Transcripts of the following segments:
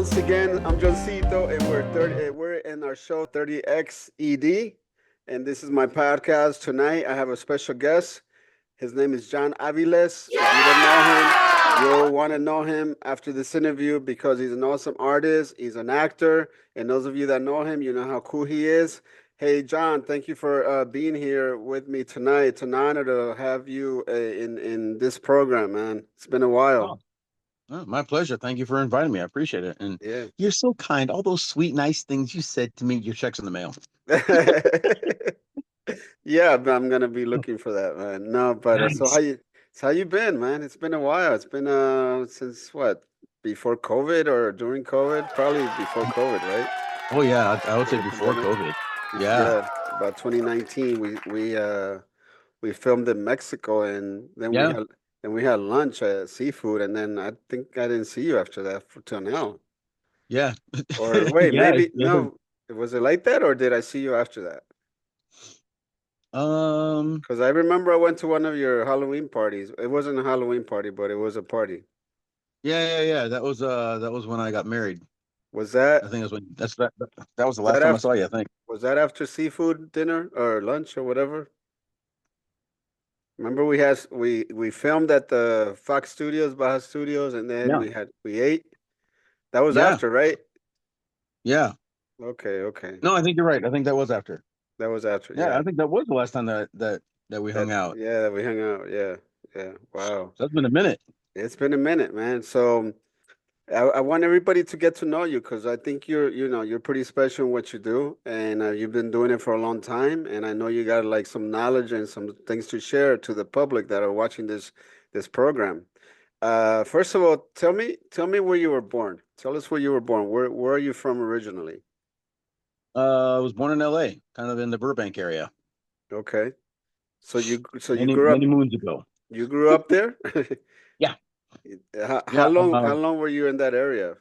once again. I'm Johncito, and we're in our show 30XED, and this is my podcast. Tonight, I have a special guest. His name is John Aviles. If you don't know him, you'll want to know him after this interview because he's an awesome artist. He's an actor, and those of you that know him, you know how cool he is. Hey, John, thank you for being here with me tonight. It's an honor to have you in this program, man. It's been a while. Oh, my pleasure. Thank you for inviting me. I appreciate it. And Yeah. you're so kind. All those sweet, nice things you said to me, your check's in the mail. Yeah, but I'm gonna be looking for that, man. No, but Nice. so how you been, man? It's been a while. It's been since what? Before COVID or during COVID? Probably before COVID, right? Oh, yeah. I would Before say the before pandemic. COVID. Yeah. Yeah, about 2019. We filmed in Mexico, and Yeah. then we had lunch at seafood, and then I think I didn't see you after that for till now. Yeah. Or wait, Yeah. maybe no. Was it like that, or did I see you after that? Um, Because I remember I went to one of your Halloween parties. It wasn't a Halloween party, but it was a party. yeah. That was when I got married. Was I that think that was the last that time I after saw you, I think. was that after seafood dinner or lunch or whatever? Remember we filmed at the Fox Studios, Baja Studios, and then Yeah. we ate. That was Yeah. after, right? Yeah. Okay, okay. No, I think you're right. I think that was after. That was after, Yeah, yeah. I think that was the last time that we hung out. That we hung out. Yeah, yeah. Wow. So that's been a minute. It's been a minute, man. So I want everybody to get to know you because I think you're pretty special in what you do, and you've been doing it for a long time. And I know you got like some knowledge and some things to share to the public that are watching this program. First of all, tell me where you were born. Tell us where you were born. Where are you from originally? I was born in LA, kind of in the Burbank area, Okay, so you many grew many up moons ago. there. Yeah. How Yeah. long were you in that area?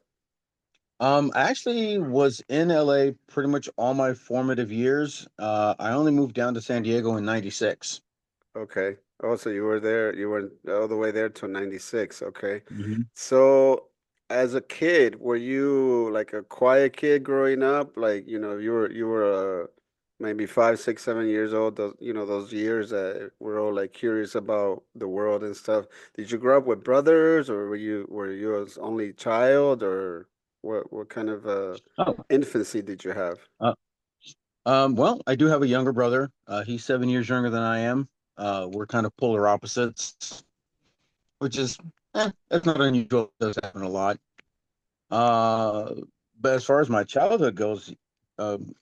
I actually was in LA pretty much all my formative years. I only moved down to San Diego in '96. Okay. Oh, so you were there, you were all the way there till 96. Okay. Hmm. So as a kid, were you like a quiet kid growing up? Like, you were maybe 5, 6, 7 years old, those years that we're all like curious about the world and stuff. Did you grow up with brothers or were you as only child or what kind of Oh, infancy did you have? uh, well, I do have a younger brother. He's 7 years younger than I am. We're kind of polar opposites, which is that's not unusual. It does happen a lot. Uh, but as far as my childhood goes, um,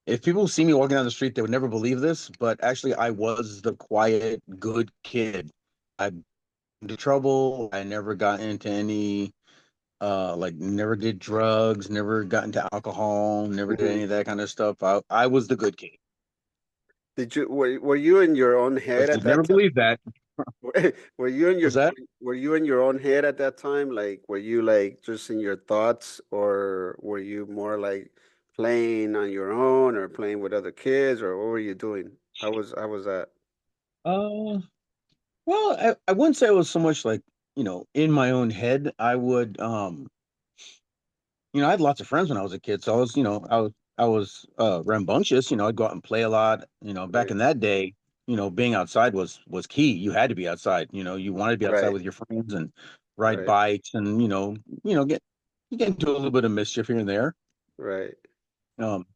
if people see me walking down the street, they would never believe this. But actually, I was the quiet, good kid. I into trouble. I never got into any like never did drugs, never got into alcohol, never did Mhm. any of that kind of stuff. I was the good kid. Were you in your own head But at you'd never that time? believe that. Were you in Was that? were you in your own head at that time? Like, were you like just in your thoughts, or were you more like playing on your own, or playing with other kids, or what were you doing? How was that? Uh, well, I wouldn't say it was so much like, in my own head. I had lots of friends when I was a kid, so I was rambunctious. I'd go out and play a lot. Back Right, in that day, being outside was key. You had to be outside. You wanted to be outside right, with your friends and ride right, bikes and get into a little bit of mischief here and there. right. Um,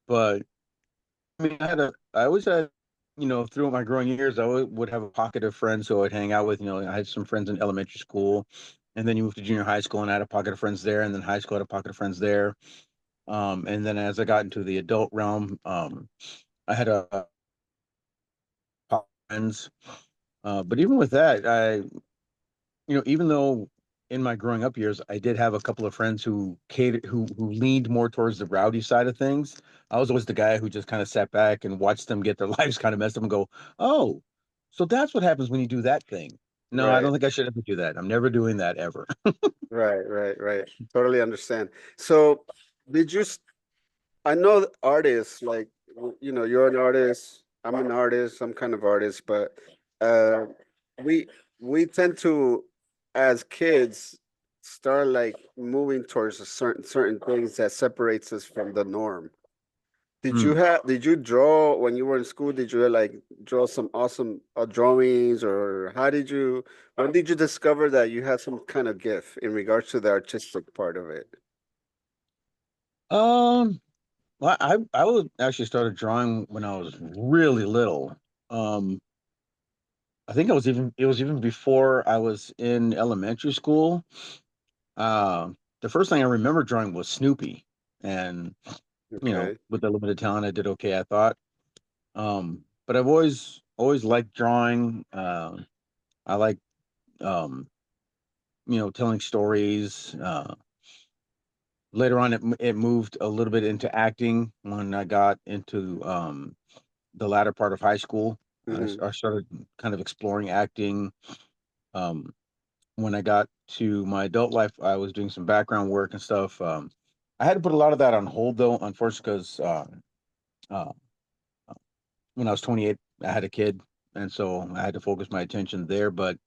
but I mean, I always had, throughout my growing years, I always would have a pocket of friends who I'd hang out with. I had some friends in elementary school, and then you moved to junior high school, and I had a pocket of friends there, and then high school I had a pocket of friends there. And then as I got into the adult realm, I had a pocket of friends. But even with that, even though in my growing up years, I did have a couple of friends who catered, who leaned more towards the rowdy side of things. I was always the guy who just kind of sat back and watched them get their lives kind of messed up and go, "Oh, so that's what happens when you do that thing." No, I Right, don't think I should ever do that. I'm never doing that ever. right. Totally understand. So, did you? I know artists like you're an artist. I'm an artist, some kind of artist, but uh, we we tend to, as kids, start like moving towards a certain things that separates us from the norm. Mm. Did you draw when you were in school? Did you like draw some awesome drawings, or how did you, when did you discover that you had some kind of gift in regards to the artistic part of it? Um, well, I was actually started drawing when I was really little. Um, I think it was even before I was in elementary school. The first thing I remember drawing was Snoopy, and Okay. with the limited talent, I did okay, I thought. But I've always liked drawing. I like um, telling stories. Later on, it moved a little bit into acting when I got into the latter part of high school. Mm-hmm. I started kind of exploring acting. Um, when I got to my adult life, I was doing some background work and stuff. I had to put a lot of that on hold, though, unfortunately, because uh, when I was 28, I had a kid, and so I had to focus my attention there. But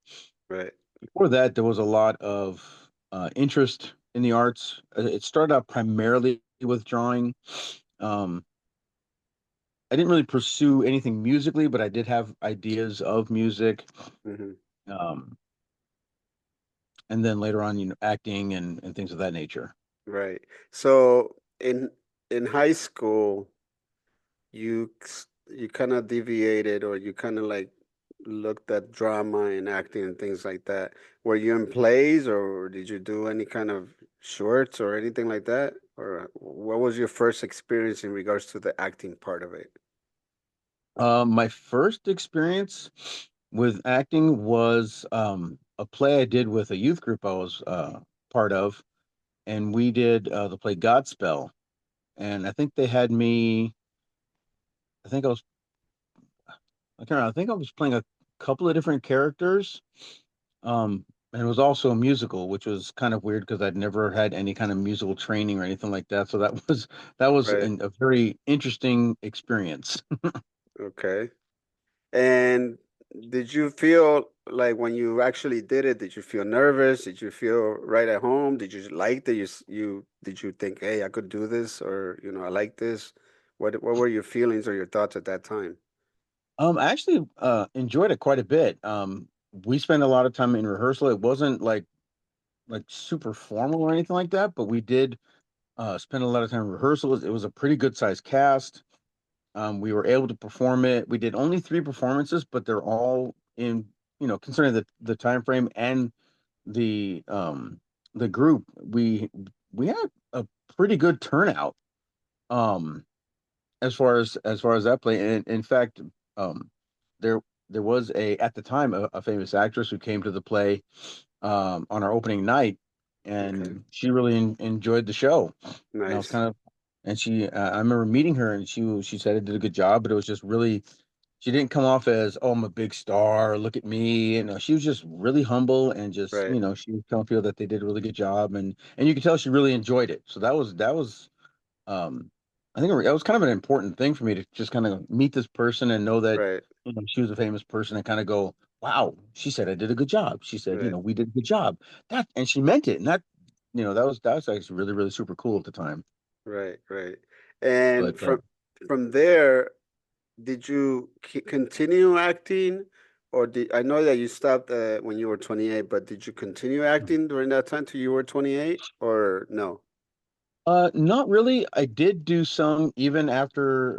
Right. before that, there was a lot of interest in the arts. It started out primarily with drawing. Um, I didn't really pursue anything musically, but I did have ideas of music. Mm-hmm. Um, and then later on, acting and things of that nature. Right. So in high school, you kind of deviated, or you kind of like looked at drama and acting and things like that. Were you in plays, or did you do any kind of shorts or anything like that? Or what was your first experience in regards to the acting part of it? My first experience with acting was a play I did with a youth group I was part of, and we did the play Godspell. And I think they had me. I think I was. I can't remember. I think I was playing a couple of different characters. And it was also a musical, which was kind of weird because I'd never had any kind of musical training or anything like that. So that was Right. a very interesting experience. Okay. And did you feel like when you actually did it, did you feel nervous? Did you feel right at home? Did you like that you did you think, hey, I could do this, or I like this? What were your feelings or your thoughts at that time? I actually enjoyed it quite a bit. We spent a lot of time in rehearsal. It wasn't like super formal or anything like that, but we did spend a lot of time in rehearsal. It was a pretty good sized cast. We were able to perform it. We did only three performances, but they're all in, considering the time frame and the group, we had a pretty good turnout. Um, as far as that play, and in fact, um, there there was a at the time a famous actress who came to the play on our opening night, Okay. and she really enjoyed the show. And I was Nice. kind of, and I remember meeting her, and she said I did a good job, but it was just really, she didn't come off as, oh, I'm a big star, look at me. She was just really humble and just, Right. she was telling people that they did a really good job, and you could tell she really enjoyed it. So that was um I think that was kind of an important thing for me to just kind of meet this person and know that, Right. she was a famous person and kind of go, wow, she said I did a good job. She said, Right. we did a good job. And she meant it. And that was actually really, really super cool at the time. Right. Right. But And from there, did you continue acting, or did I know that you stopped when you were 28, but did you continue acting during that time till you were 28, or no? Not really. I did do some even after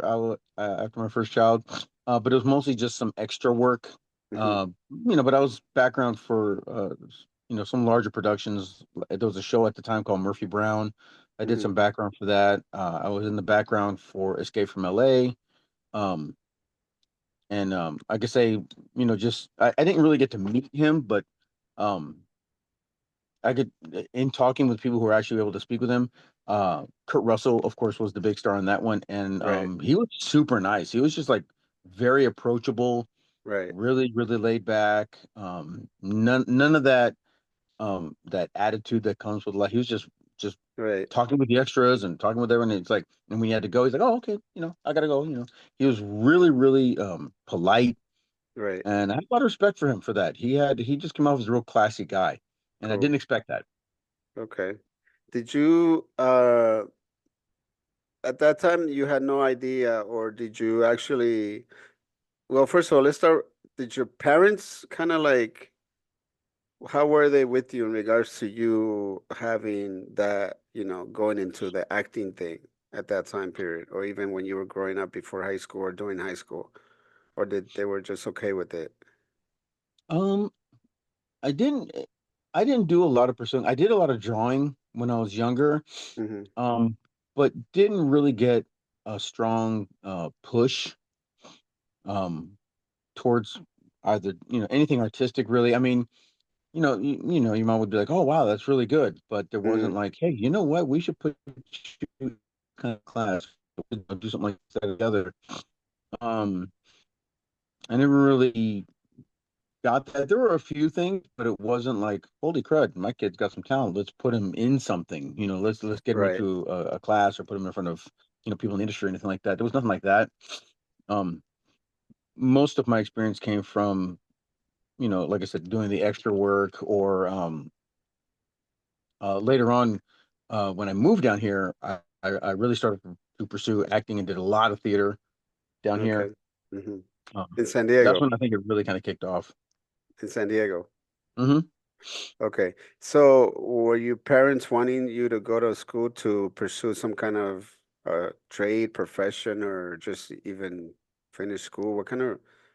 my first child, but it was mostly just some extra work. Hmm. But I was background for some larger productions. There was a show at the time called Murphy Brown. I did Hmm. some background for that. I was in the background for Escape from LA. Um, and I could say, just I didn't really get to meet him, but um, I could, in talking with people who were actually able to speak with him, Kurt Russell, of course, was the big star in that one, and Right. he was super nice. He was just like very approachable, Right. really, really laid back. None of that attitude that comes with life. He was just Right. talking with the extras and talking with everyone. It's like, and when he had to go, he's like, oh, okay, I gotta go. He was really, really polite, Right. and I had a lot of respect for him for that. He just came off as a real classy guy, and I Cool. didn't expect that. Okay. Did you at that time you had no idea, or did you actually, well, first of all, let's start, did your parents kind of like, how were they with you in regards to you having that, going into the acting thing at that time period, or even when you were growing up before high school or during high school, or did they were just okay with it? Um, I didn't I didn't do a lot of pursuing. I did a lot of drawing when I was younger, Hmm. um, but didn't really get a strong push um towards either, anything artistic really. I mean, your mom would be like, "Oh, wow, that's really good," but there wasn't Hmm. like, "Hey, you know what? We should put you in kind of class, do something like that together." Um, I never really got that. There were a few things, but it wasn't like, "Holy crud, my kid's got some talent. Let's put him in something." Let's get him Right. into a class or put him in front of people in the industry or anything like that. There was nothing like that. Um, most of my experience came from, like I said, doing the extra work or later on, when I moved down here, I really started to pursue acting and did a lot of theater down here. Okay. Hmm. Um, In San that's Diego. when I think it really kind of kicked off. In San Diego. Hmm. Okay. So were your parents wanting you to go to school to pursue some kind of trade, profession, or just even finish school?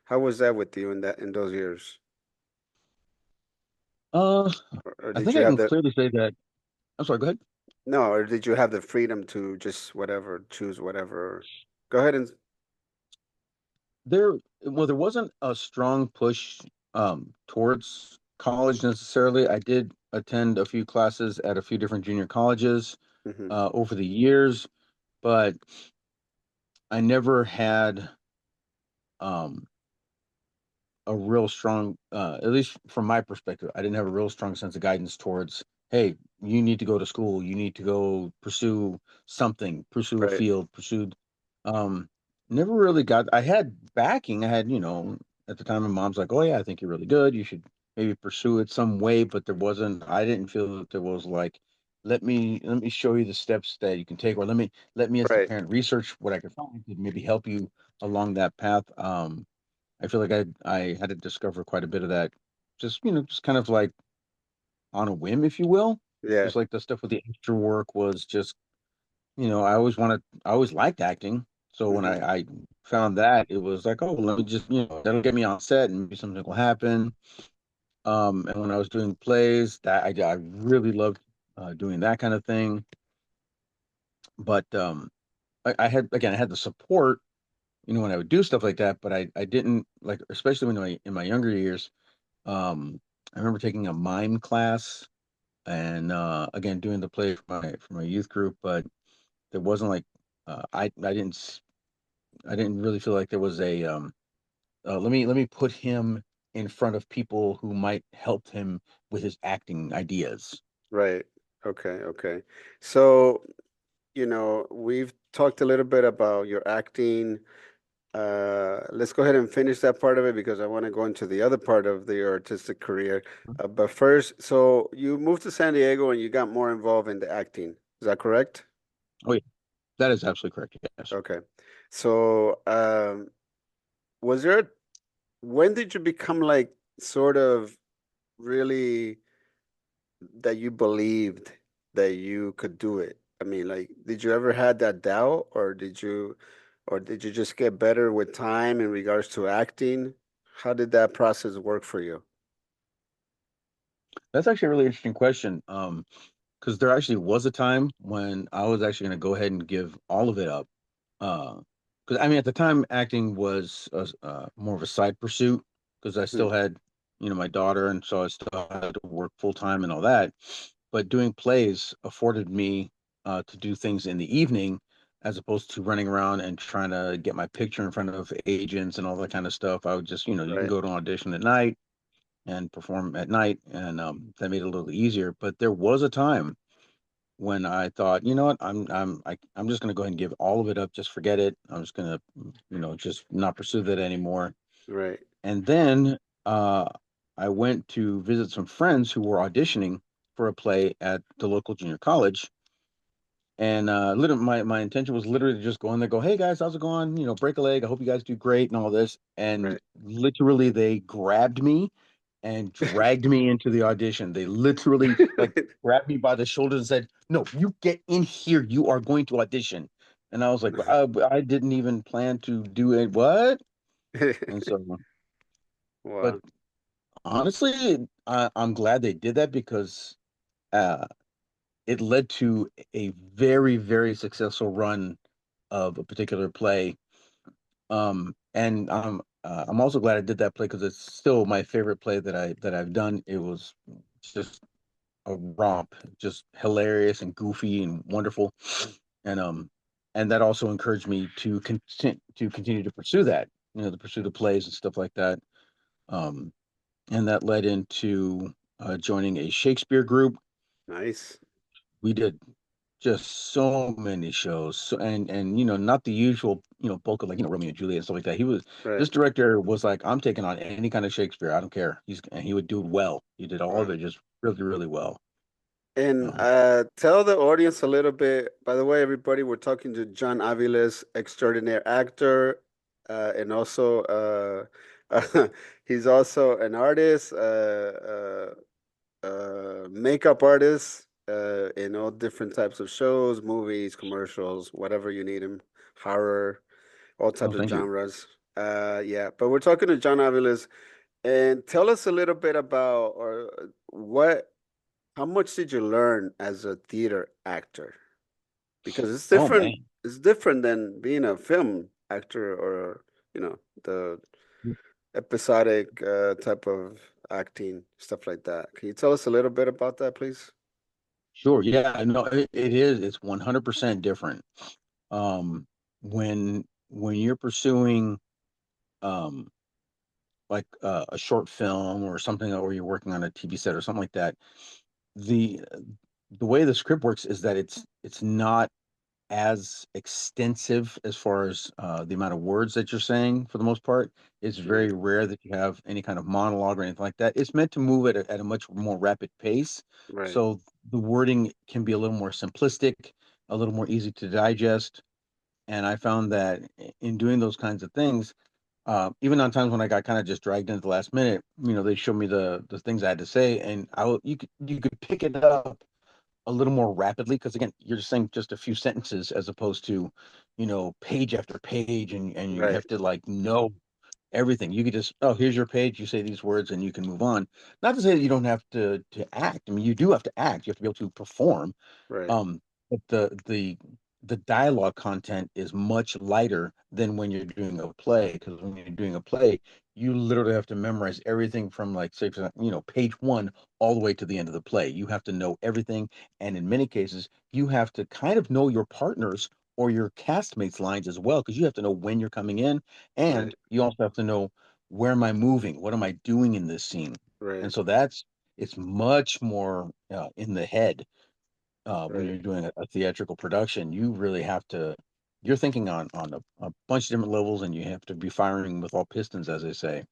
How was that with you in those years? Uh, Or I did think you I have can the clearly say that. I'm sorry. Go ahead. no, or did you have the freedom to just whatever, choose whatever? Go ahead and There wasn't a strong push towards college necessarily. I did attend a few classes at a few different junior colleges hmm. over the years, but I never had um a real strong, at least from my perspective, I didn't have a real strong sense of guidance towards, hey, you need to go to school, you need to go pursue something, pursue a Right, field, um, never really got, I had backing. I had, at the time, my mom's like, oh yeah, I think you're really good. You should maybe pursue it some way, but I didn't feel that there was like, let me show you the steps that you can take, or let me as the right, parent research what I could find to maybe help you along that path. I feel like I had to discover quite a bit of that, just kind of like on a whim, if you will. yeah, Just like the stuff with the extra work was just, I always liked acting. So when hmm, I found that, it was like, oh, let me just, that'll get me on set and maybe something will happen. And when I was doing plays, that I really loved doing that kind of thing. But I had the support, when I would do stuff like that, but I didn't like, especially when in my younger years. I remember taking a mime class and again doing the play for my youth group, but there wasn't like I didn't really feel like there was a let me put him in front of people who might help him with his acting ideas. right. Okay, okay. So, we've talked a little bit about your acting. Let's go ahead and finish that part of it because I want to go into the other part of your artistic career. But first, so you moved to San Diego and you got more involved in the acting. Is that correct? Oh yeah, that is absolutely correct. Yes. Okay. So, was there, when did you become like sort of really that you believed that you could do it? I mean, like, did you ever had that doubt, or did you just get better with time in regards to acting? How did that process work for you? That's actually a really interesting question. Because there actually was a time when I was actually going to go ahead and give all of it up. Because I mean, at the time, acting was more of a side pursuit because I Hmm. still had, my daughter, and so I still had to work full time and all that. But doing plays afforded me to do things in the evening as opposed to running around and trying to get my picture in front of agents and all that kind of stuff. I would just, you can Right, go to an audition at night and perform at night, and that made it a little easier. But there was a time when I thought, you know what, I'm just gonna go ahead and give all of it up. Just forget it. I'm just gonna, just not pursue that anymore. right. And then uh, I went to visit some friends who were auditioning for a play at the local junior college. And literally, my intention was literally to just go in there, go, "Hey guys, how's it going? You know, break a leg. I hope you guys do great and all this." And Right. literally, they grabbed me and dragged me into the audition. They literally like grabbed me by the shoulders and said, "No, you get in here. You are going to audition." And I was like, I didn't even plan to do it. What?" And so, but Wow. honestly, I'm glad they did that because uh, it led to a very, very successful run of a particular play. And I'm also glad I did that play because it's still my favorite play that I've done. It was just a romp, just hilarious and goofy and wonderful. And and that also encouraged me to continue to pursue that, to pursue the plays and stuff like that. Um, and that led into joining a Shakespeare group. Nice. We did just so many shows, so, and not the usual bulk of like Romeo and Juliet and stuff like that. Right. This director was like, I'm taking on any kind of Shakespeare, I don't care. And he would do it well. He did all of Wow. it just really, really well. And um tell the audience a little bit. By the way, everybody, we're talking to John Aviles, extraordinary actor, and also he's also an artist, makeup artist, in all different types of shows, movies, commercials, whatever you need him, horror, all oh, types of thank you. genres. Yeah, but we're talking to John Aviles, and tell us a little bit about or what how much did you learn as a theater actor? Because it's Oh different. man. It's different than being a film actor or the episodic type of acting stuff like that. Can you tell us a little bit about that, please? Sure, yeah, no, it is, it's 100% different. um when you're pursuing um like a short film or something, or you're working on a TV set or something like that, the the way the script works is that it's not as extensive as far as the amount of words that you're saying. For the most part, it's Right, very rare that you have any kind of monologue or anything like that. It's meant to move at a much more rapid pace, right, so the wording can be a little more simplistic, a little more easy to digest. And I found that in doing those kinds of things, even on times when I got kind of just dragged into the last minute, they showed me the things I had to say, and you could pick it up a little more rapidly because again, you're just saying just a few sentences as opposed to, page after page, and you right, have to like know everything. You could just, oh, here's your page, you say these words and you can move on. Not to say that you don't have to act. I mean, you do have to act. You have to be able to perform. right, But the dialogue content is much lighter than when you're doing a play, because when you're doing a play, you literally have to memorize everything from like say, for example, page one all the way to the end of the play. You have to know everything, and in many cases, you have to kind of know your partners or your castmates' lines as well, because you have to know when you're coming in, and right, you also have to know where am I moving, what am I doing in this scene, and right, so it's much more in the head. When right. you're doing a theatrical production, you really have to. You're thinking on a bunch of different levels, and you have to be firing with all pistons, as they say.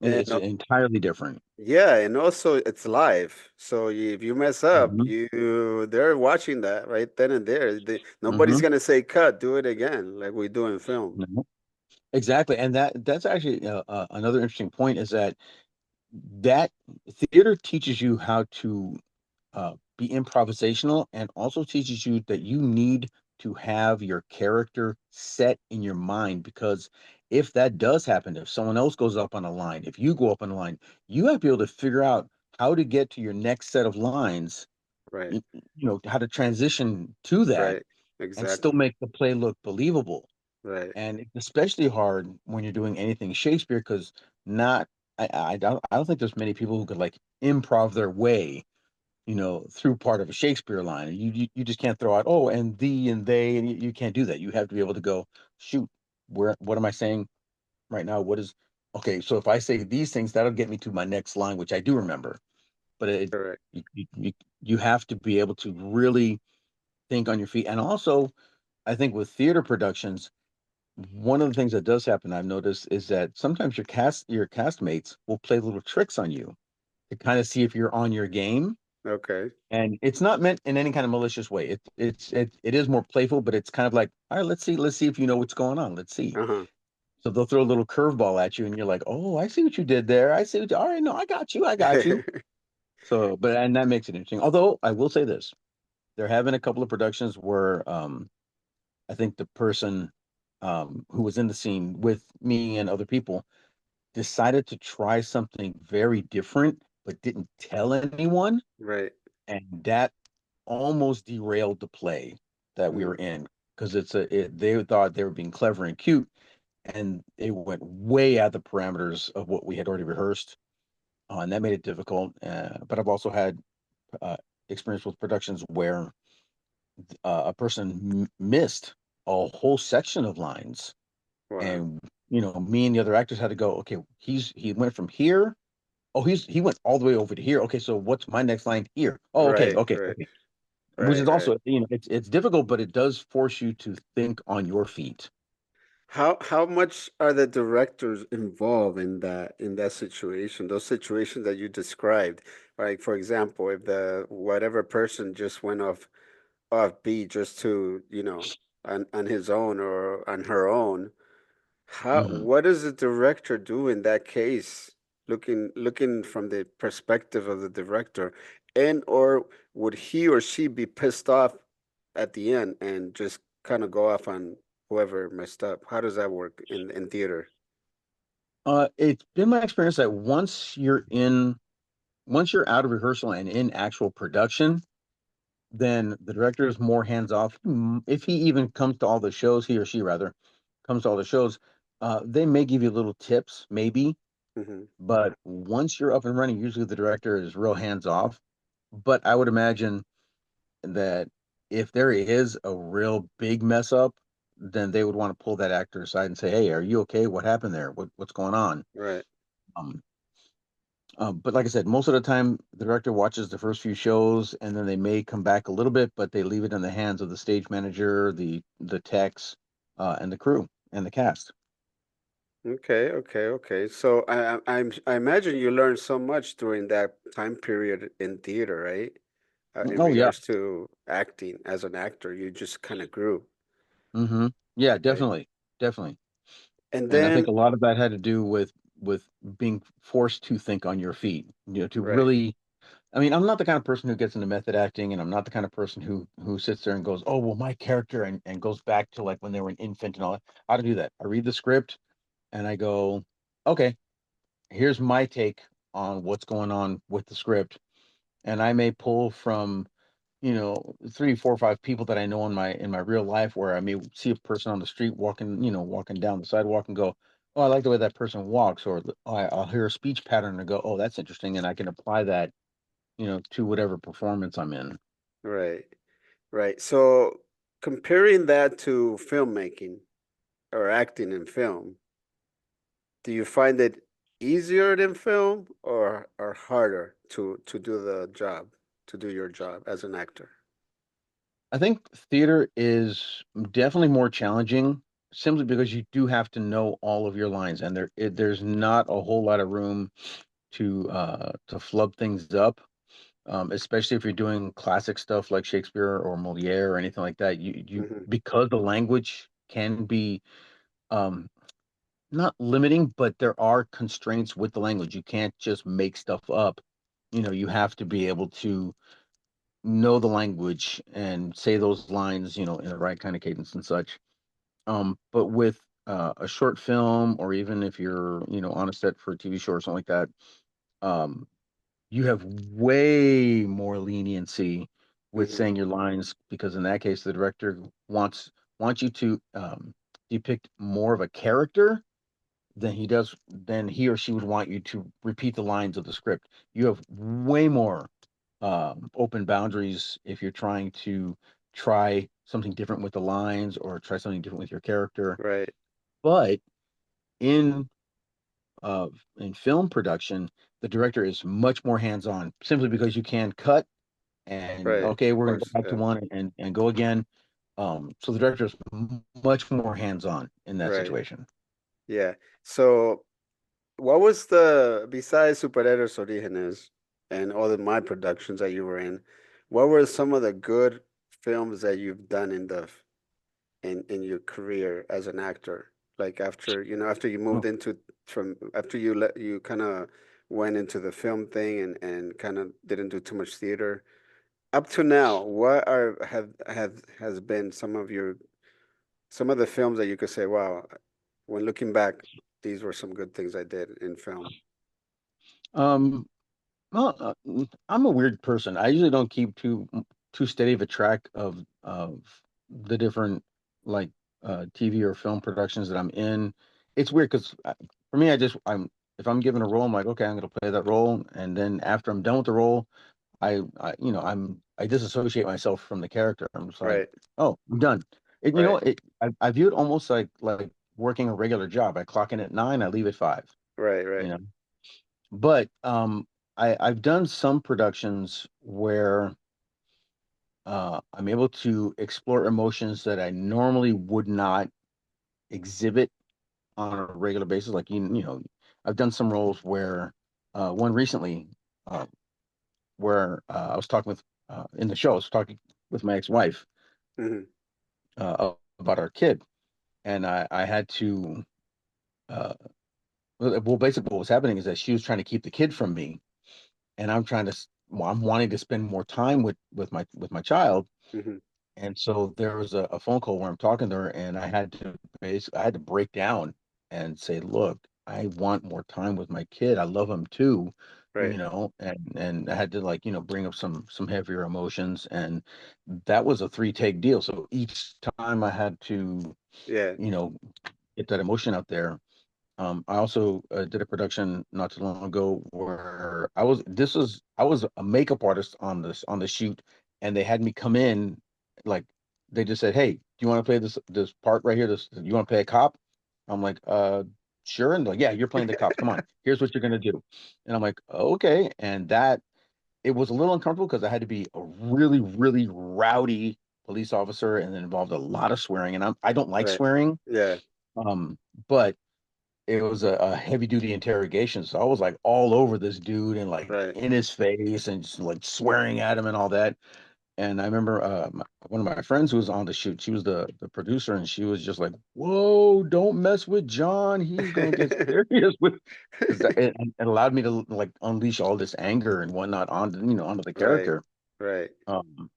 And It's entirely different. yeah, and also it's live. So if you mess up, Hmm. they're watching that right then and there. Nobody's Hmm. gonna say cut, do it again, like we do in film. Exactly, and that's actually another interesting point is that theater teaches you how to be improvisational, and also teaches you that you need to have your character set in your mind, because if that does happen, if someone else goes up on a line, if you go up on a line, you have to be able to figure out how to get to your next set of lines, Right, how to transition to that right, and still exactly. make the play look believable. Right, And it's especially hard when you're doing anything Shakespeare, because not I don't think there's many people who could like improv their way, through part of a Shakespeare line. You just can't throw out, oh, and thee and they, and you can't do that. You have to be able to go, shoot, what am I saying right now? Okay, so if I say these things, that'll get me to my next line, which I do remember. But correct. you have to be able to really think on your feet. And also, I think with theater productions, one of the things that does happen, I've noticed, is that sometimes your castmates will play little tricks on you to kind of see if you're on your game. Okay. And it's not meant in any kind of malicious way. It is more playful, but it's kind of like, all right, let's see if you know what's going on. Let's see. Uh-huh. So they'll throw a little curveball at you, and you're like, oh, I see what you did there. I see what you, all right, no, I got you. So, but and that makes it interesting. Although I will say this, there have been a couple of productions where I think the person who was in the scene with me and other people decided to try something very different, but didn't tell anyone, Right. and that almost derailed the play that we Mm. were in because they thought they were being clever and cute, and it went way out the parameters of what we had already rehearsed, and that made it difficult. But I've also had uh, experience with productions where a person missed a whole section of lines, Wow. and me and the other actors had to go, okay, he went from here. Oh, he went all the way over to here. Okay, so what's my next line here? Oh, okay, Right, okay, right, okay. Which right, is right. also, it's difficult, but it does force you to think on your feet. How much are the directors involved in that situation? Those situations that you described. Like for example, if the whatever person just went off beat just to, on his own or on her own, Hmm. what does the director do in that case? Looking from the perspective of the director, and or would he or she be pissed off at the end and just kind of go off on whoever messed up? How does that work in theater? It's been my experience that once you're out of rehearsal and in actual production, then the director is more hands off. If he even comes to all the shows, he or she rather comes to all the shows, they may give you little tips, maybe. Hmm. But once you're up and running, usually the director is real hands off. But I would imagine that if there is a real big mess up, then they would want to pull that actor aside and say, "Hey, are you okay? What happened there? What's going on?" Right. Um, but like I said, most of the time the director watches the first few shows, and then they may come back a little bit, but they leave it in the hands of the stage manager, the techs, and the crew and the cast. Okay, okay, okay. So I imagine you learned so much during that time period in theater, right? In Oh yeah. regards to acting as an actor, you just kind of grew, Hmm. Yeah, right? definitely, definitely. And And I think then, a lot of that had to do with being forced to think on your feet, to right, really. I mean, I'm not the kind of person who gets into method acting, and I'm not the kind of person who sits there and goes, "Oh, well, my character," and goes back to like when they were an infant and all that. How to do that? I read the script and I go, "Okay, here's my take on what's going on with the script," and I may pull from three, four, five people that I know in my real life, where I may see a person on the street walking, walking down the sidewalk and go, "Oh, I like the way that person walks," or I'll hear a speech pattern and go, "Oh, that's interesting," and I can apply that, to whatever performance I'm in. right, right. So comparing that to filmmaking or acting in film, do you find it easier than film or harder to do the job, to do your job as an actor? I think theater is definitely more challenging simply because you do have to know all of your lines, and there's not a whole lot of room to flub things up. Especially if you're doing classic stuff like Shakespeare or Moliere or anything like that. You Hmm. because the language can be um, not limiting, but there are constraints with the language. You can't just make stuff up. You have to be able to know the language and say those lines, in the right kind of cadence and such. But with a short film, or even if you're, on a set for a TV show or something like that, um, you have way more leniency with Hmm. saying your lines, because in that case, the director wants you to depict more of a character than he or she would want you to repeat the lines of the script. You have way more open boundaries if you're trying to try something different with the lines or try something different with your character. Right, But in uh, in film production, the director is much more hands-on simply because you can cut and right, okay, of we're going to go course, back to yeah, one and go again. So the director is much more hands-on in that right, situation. yeah. So, what was the besides Superhéroes Orígenes? and all of my productions that you were in, what were some of the good films that you've done in your career as an actor? Like after, after you moved Well, into from after you kind of went into the film thing and kind of didn't do too much theater. Up to now, what are have has been some of the films that you could say, wow, when looking back, these were some good things I did in film. um, I'm a weird person. I usually don't keep too steady of a track of the different like TV or film productions that I'm in. It's weird because for me, I'm if I'm given a role, I'm like, okay, I'm gonna play that role, and then after I'm done with the role, I disassociate myself from the character. I'm just like, Right, oh, I'm done. right, I view it almost like working a regular job. I clock in at 9, I leave at 5. right, You right. know, but I've done some productions where I'm able to explore emotions that I normally would not exhibit on a regular basis. Like I've done some roles where one recently uh, where I was talking with in the show, I was talking with my ex-wife Hmm. about our kid, and I had to well, basically what was happening is that she was trying to keep the kid from me, and well, I'm wanting to spend more time with my child. Hmm. And so there was a phone call where I'm talking to her, and I had to break down and say, look, I want more time with my kid. I love him too, Right. and I had to bring up some heavier emotions, and that was a three take deal. So each time I had to, Yeah. you know, get that emotion out there. I also did a production not too long ago where I was a makeup artist on the shoot, and they had me come in, like they just said, "Hey, do you want to play this part right here? This you want to play a cop?" I'm like, sure." And they're like, "Yeah, you're playing the cops. Come on, here's what you're gonna do." And I'm like, "Okay." And that it was a little uncomfortable because I had to be a really really rowdy police officer, and it involved a lot of swearing, and I don't like Right. swearing. Yeah. But it was a heavy duty interrogation. So I was like all over this dude and like Right. in his face and just like swearing at him and all that. And I remember one of my friends who was on the shoot, she was the producer, and she was just like, "Whoa, don't mess with John. He's gonna get serious with," because it allowed me to like unleash all this anger and whatnot onto the Right. character. Right.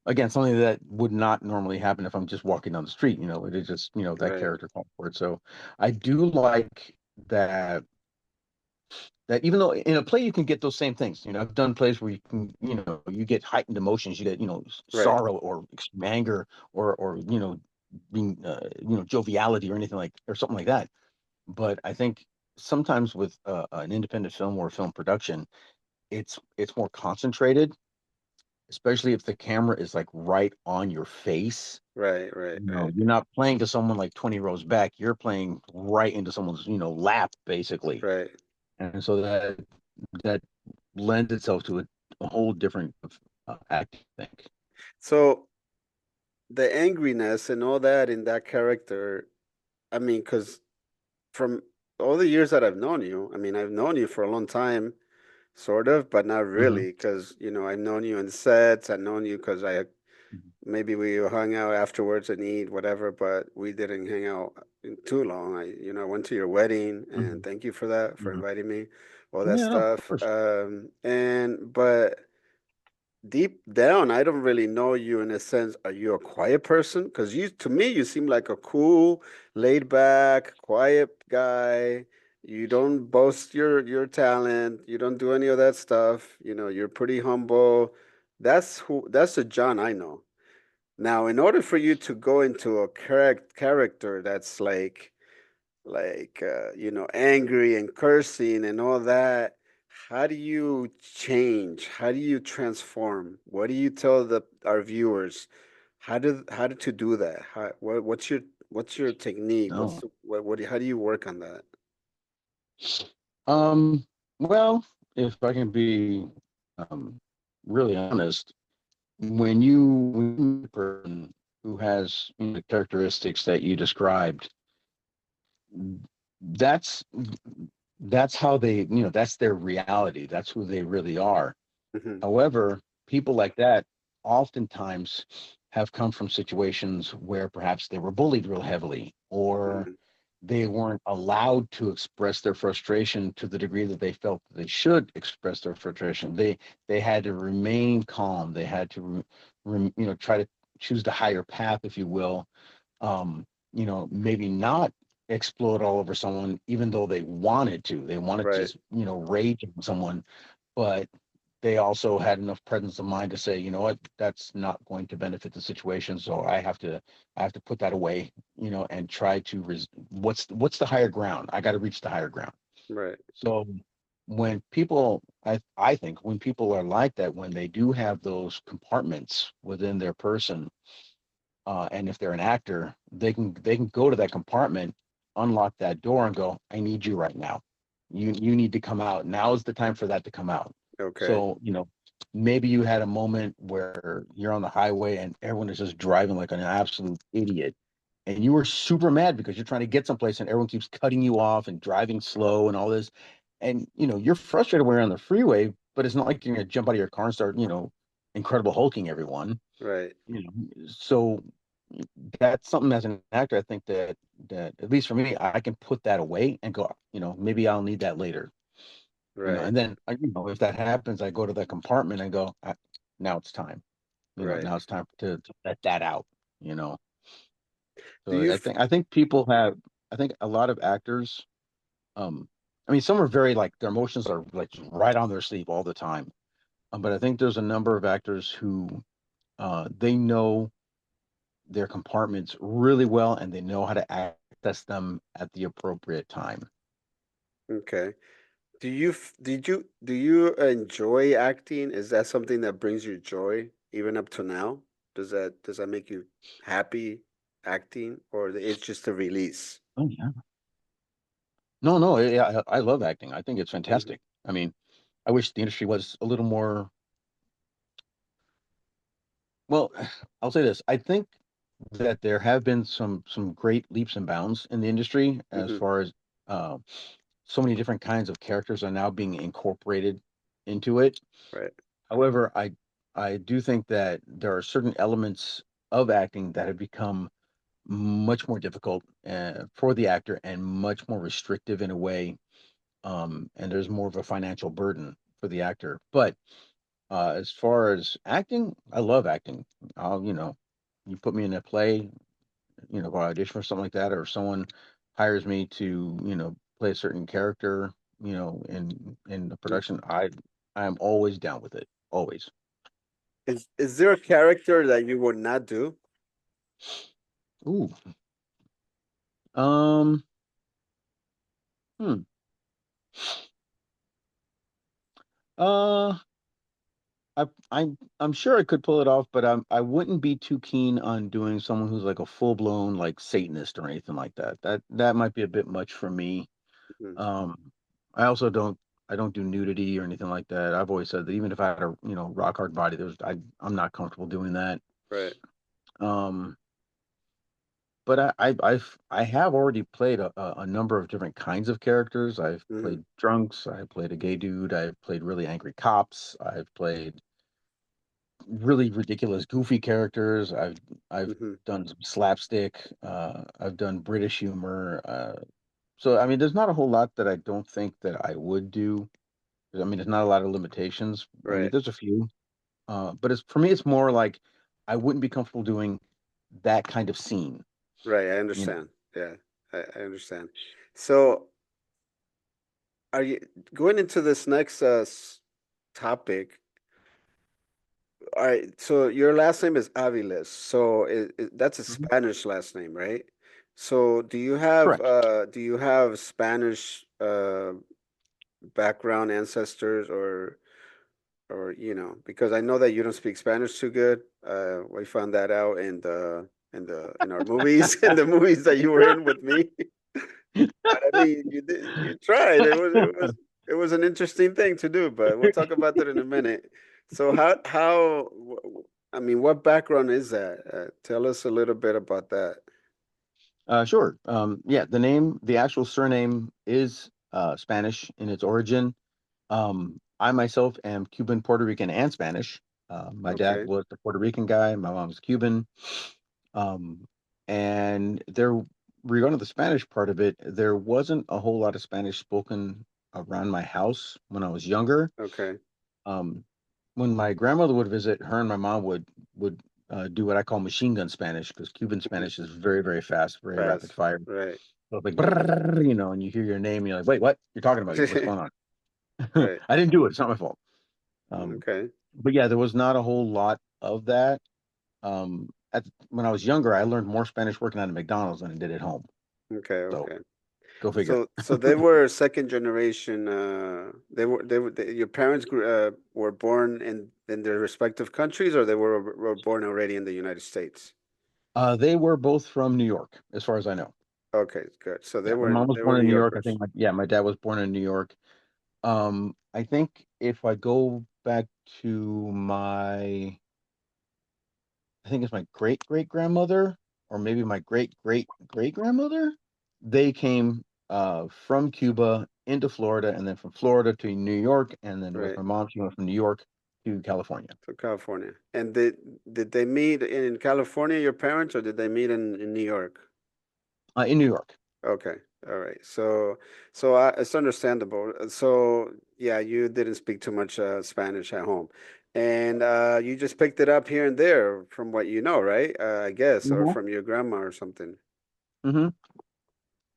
Again, something that would not normally happen if I'm just walking down the street. It is just that Right. character called for it. So I do like that that even though in a play you can get those same things. I've done plays where you can, you get heightened emotions, you get, Right. sorrow or extreme anger or being, joviality or anything like or something like that. But I think sometimes with an independent film or a film production, it's more concentrated, especially if the camera is like right on your face. Right. Right. Right. You're not playing to someone like 20 rows back. You're playing right into someone's, lap, basically. Right. And so that lends itself to a whole different act, I think. So the angriness and all that in that character, I mean, because from all the years that I've known you, I mean, I've known you for a long time, sort of, but not Hmm. really, because, I've known you in sets, I've known you because maybe we hung out afterwards and eat whatever, but we didn't hang out in too long. I went to your wedding, and Hmm. thank you for that, for Hmm. inviting me, all that Yeah, no, of stuff. course. But deep down, I don't really know you in a sense. Are you a quiet person? Because to me, you seem like a cool, laid back, quiet guy. You don't boast your talent. You don't do any of that stuff. You're pretty humble. That's the John I know. Now, in order for you to go into a character that's angry and cursing and all that, how do you change? How do you transform? What do you tell our viewers? How to do that? What's your technique? No. How do you work on that? Um, well, if I can be um, really honest, when you meet a person who has the characteristics that you described, that's that's how they, that's their reality. That's who they really are. Hmm. However, people like that oftentimes have come from situations where perhaps they were bullied real heavily, or Hmm. they weren't allowed to express their frustration to the degree that they felt that they should express their frustration. They had to remain calm. They had to try to choose the higher path, if you will. Maybe not explode all over someone, even though they wanted to. They wanted to Right. just rage on someone, but they also had enough presence of mind to say, you know what, that's not going to benefit the situation. So I have to put that away, and try to what's the higher ground? I got to reach the higher ground. Right. So when people, I think when people are like that, when they do have those compartments within their person, and if they're an actor, they can go to that compartment, unlock that door, and go, I need you right now. You need to come out. Now is the time for that to come out. Okay. So, maybe you had a moment where you're on the highway and everyone is just driving like an absolute idiot. And you were super mad because you're trying to get someplace and everyone keeps cutting you off and driving slow and all this. And you're frustrated when you're on the freeway, but it's not like you're gonna jump out of your car and start, incredible hulking everyone. Right. So that's something as an actor, I think that at least for me, I can put that away and go, maybe I'll need that later. Right. And then if that happens, I go to the compartment and go, now it's time. Right. Now it's time to let that out. You know. Do So you? I think people have, I think a lot of actors, um, I mean, some are very like their emotions are like just right on their sleeve all the time. But I think there's a number of actors who they know their compartments really well and they know how to access them at the appropriate time. Okay. Do you enjoy acting? Is that something that brings you joy even up to now? Does that make you happy acting, or it's just a release? Oh yeah. No, no, yeah, I love acting. I think it's Hmm. fantastic. I mean, I wish the industry was a little more, well, I'll say this. I think that there have been some great leaps and bounds in the industry as Hmm. far as uh, so many different kinds of characters are now being incorporated into it. Right. However, I do think that there are certain elements of acting that have become much more difficult for the actor and much more restrictive in a way. And there's more of a financial burden for the actor. But as far as acting, I love acting. You put me in a play, if I audition for something like that, or someone hires me to, play a certain character, in the production, I am always down with it. Always. Is there a character that you would not do? Ooh. Um. Hmm. Uh. I'm sure I could pull it off, but I wouldn't be too keen on doing someone who's like a full blown like Satanist or anything like that. That might be a bit much for me. Mhm. Um, I also don't do nudity or anything like that. I've always said that even if I had a rock hard body, I'm not comfortable doing that. Right. Um, but I have already played a number of different kinds of characters. I've Hmm. played drunks. I played a gay dude. I've played really angry cops. I've played really ridiculous, goofy characters. I've Hmm. done some slapstick. I've done British humor. So I mean, there's not a whole lot that I don't think that I would do. I mean, there's not a lot of limitations. I mean, Right. there's a few, but it's for me, it's more like I wouldn't be comfortable doing that kind of scene. Right. I You know, understand. Yeah, I understand. So, are you going into this next topic? All right. So your last name is Aviles. So that's a Mhm. Spanish last name, right? So Correct. do you have Spanish background ancestors, or because I know that you don't speak Spanish too good. We found that out in our movies in the movies that you were in with me. But I mean, you tried. It was an interesting thing to do, but we'll talk about that in a minute. So I mean, what background is that? Tell us a little bit about that. Sure. Yeah, the actual surname is Spanish in its origin. I myself am Cuban, Puerto Rican, and Spanish. My dad Okay. was the Puerto Rican guy. My mom's Cuban. Um, and there, regarding the Spanish part of it, there wasn't a whole lot of Spanish spoken around my house when I was younger. Okay. Um, when my grandmother would visit, her and my mom would do what I call machine gun Spanish because Cuban Mhm. Spanish is very, very fast, very rapid Fast. fire. Right. So it's like, brrrr, and you hear your name, and you're like, wait, what? You're talking about? What's going on? Right. I didn't do it. It's not my fault. Um, Okay. but yeah, there was not a whole lot of that. When I was younger, I learned more Spanish working at a McDonald's than I did at home. Okay. So Okay. go figure. So they were second generation. Your parents were born in their respective countries, or they were born already in the United States. They were both from New York, as far as I know. Okay, good. So Yeah, my mom was they were born New in New York. I Yorkers. think my dad was born in New York. I think if I go back to I think it's my great great grandmother, or maybe my great great great grandmother. They came from Cuba into Florida, and then from Florida to New York, and then with Right. my mom, she went from New York to California. To California. And did they meet in California, your parents, or did they meet in New York? In New York. Okay. All right. It's understandable. So yeah, you didn't speak too much Spanish at home, and you just picked it up here and there from what you know, right? I guess, or Hmm. from your grandma or something. Hmm.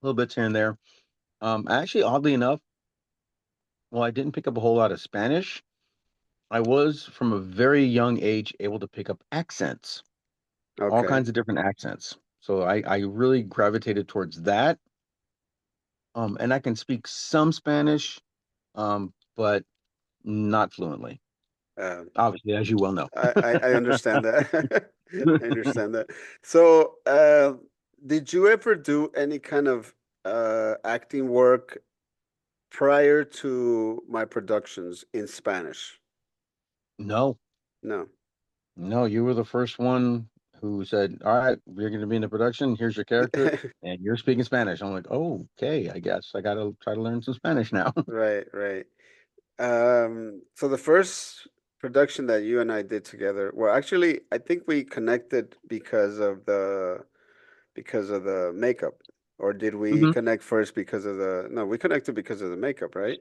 Little bits here and there. Actually, oddly enough, well, I didn't pick up a whole lot of Spanish. I was from a very young age able to pick up accents, all Okay. kinds of different accents. So I really gravitated towards that. And I can speak some Spanish, but not fluently, Uh, obviously, as you well know. I understand that. I understand that. So, did you ever do any kind of acting work prior to my productions in Spanish? No, No. no, you were the first one who said, "All right, you're going to be in the production. Here's your character, and you're speaking Spanish." I'm like, "Oh, okay, I guess I got to try to learn some Spanish now." Right, right. So the first production that you and I did together, well, actually, I think we connected because of the makeup, or did we Hmm. connect first because of the? No, we connected because of the makeup, right?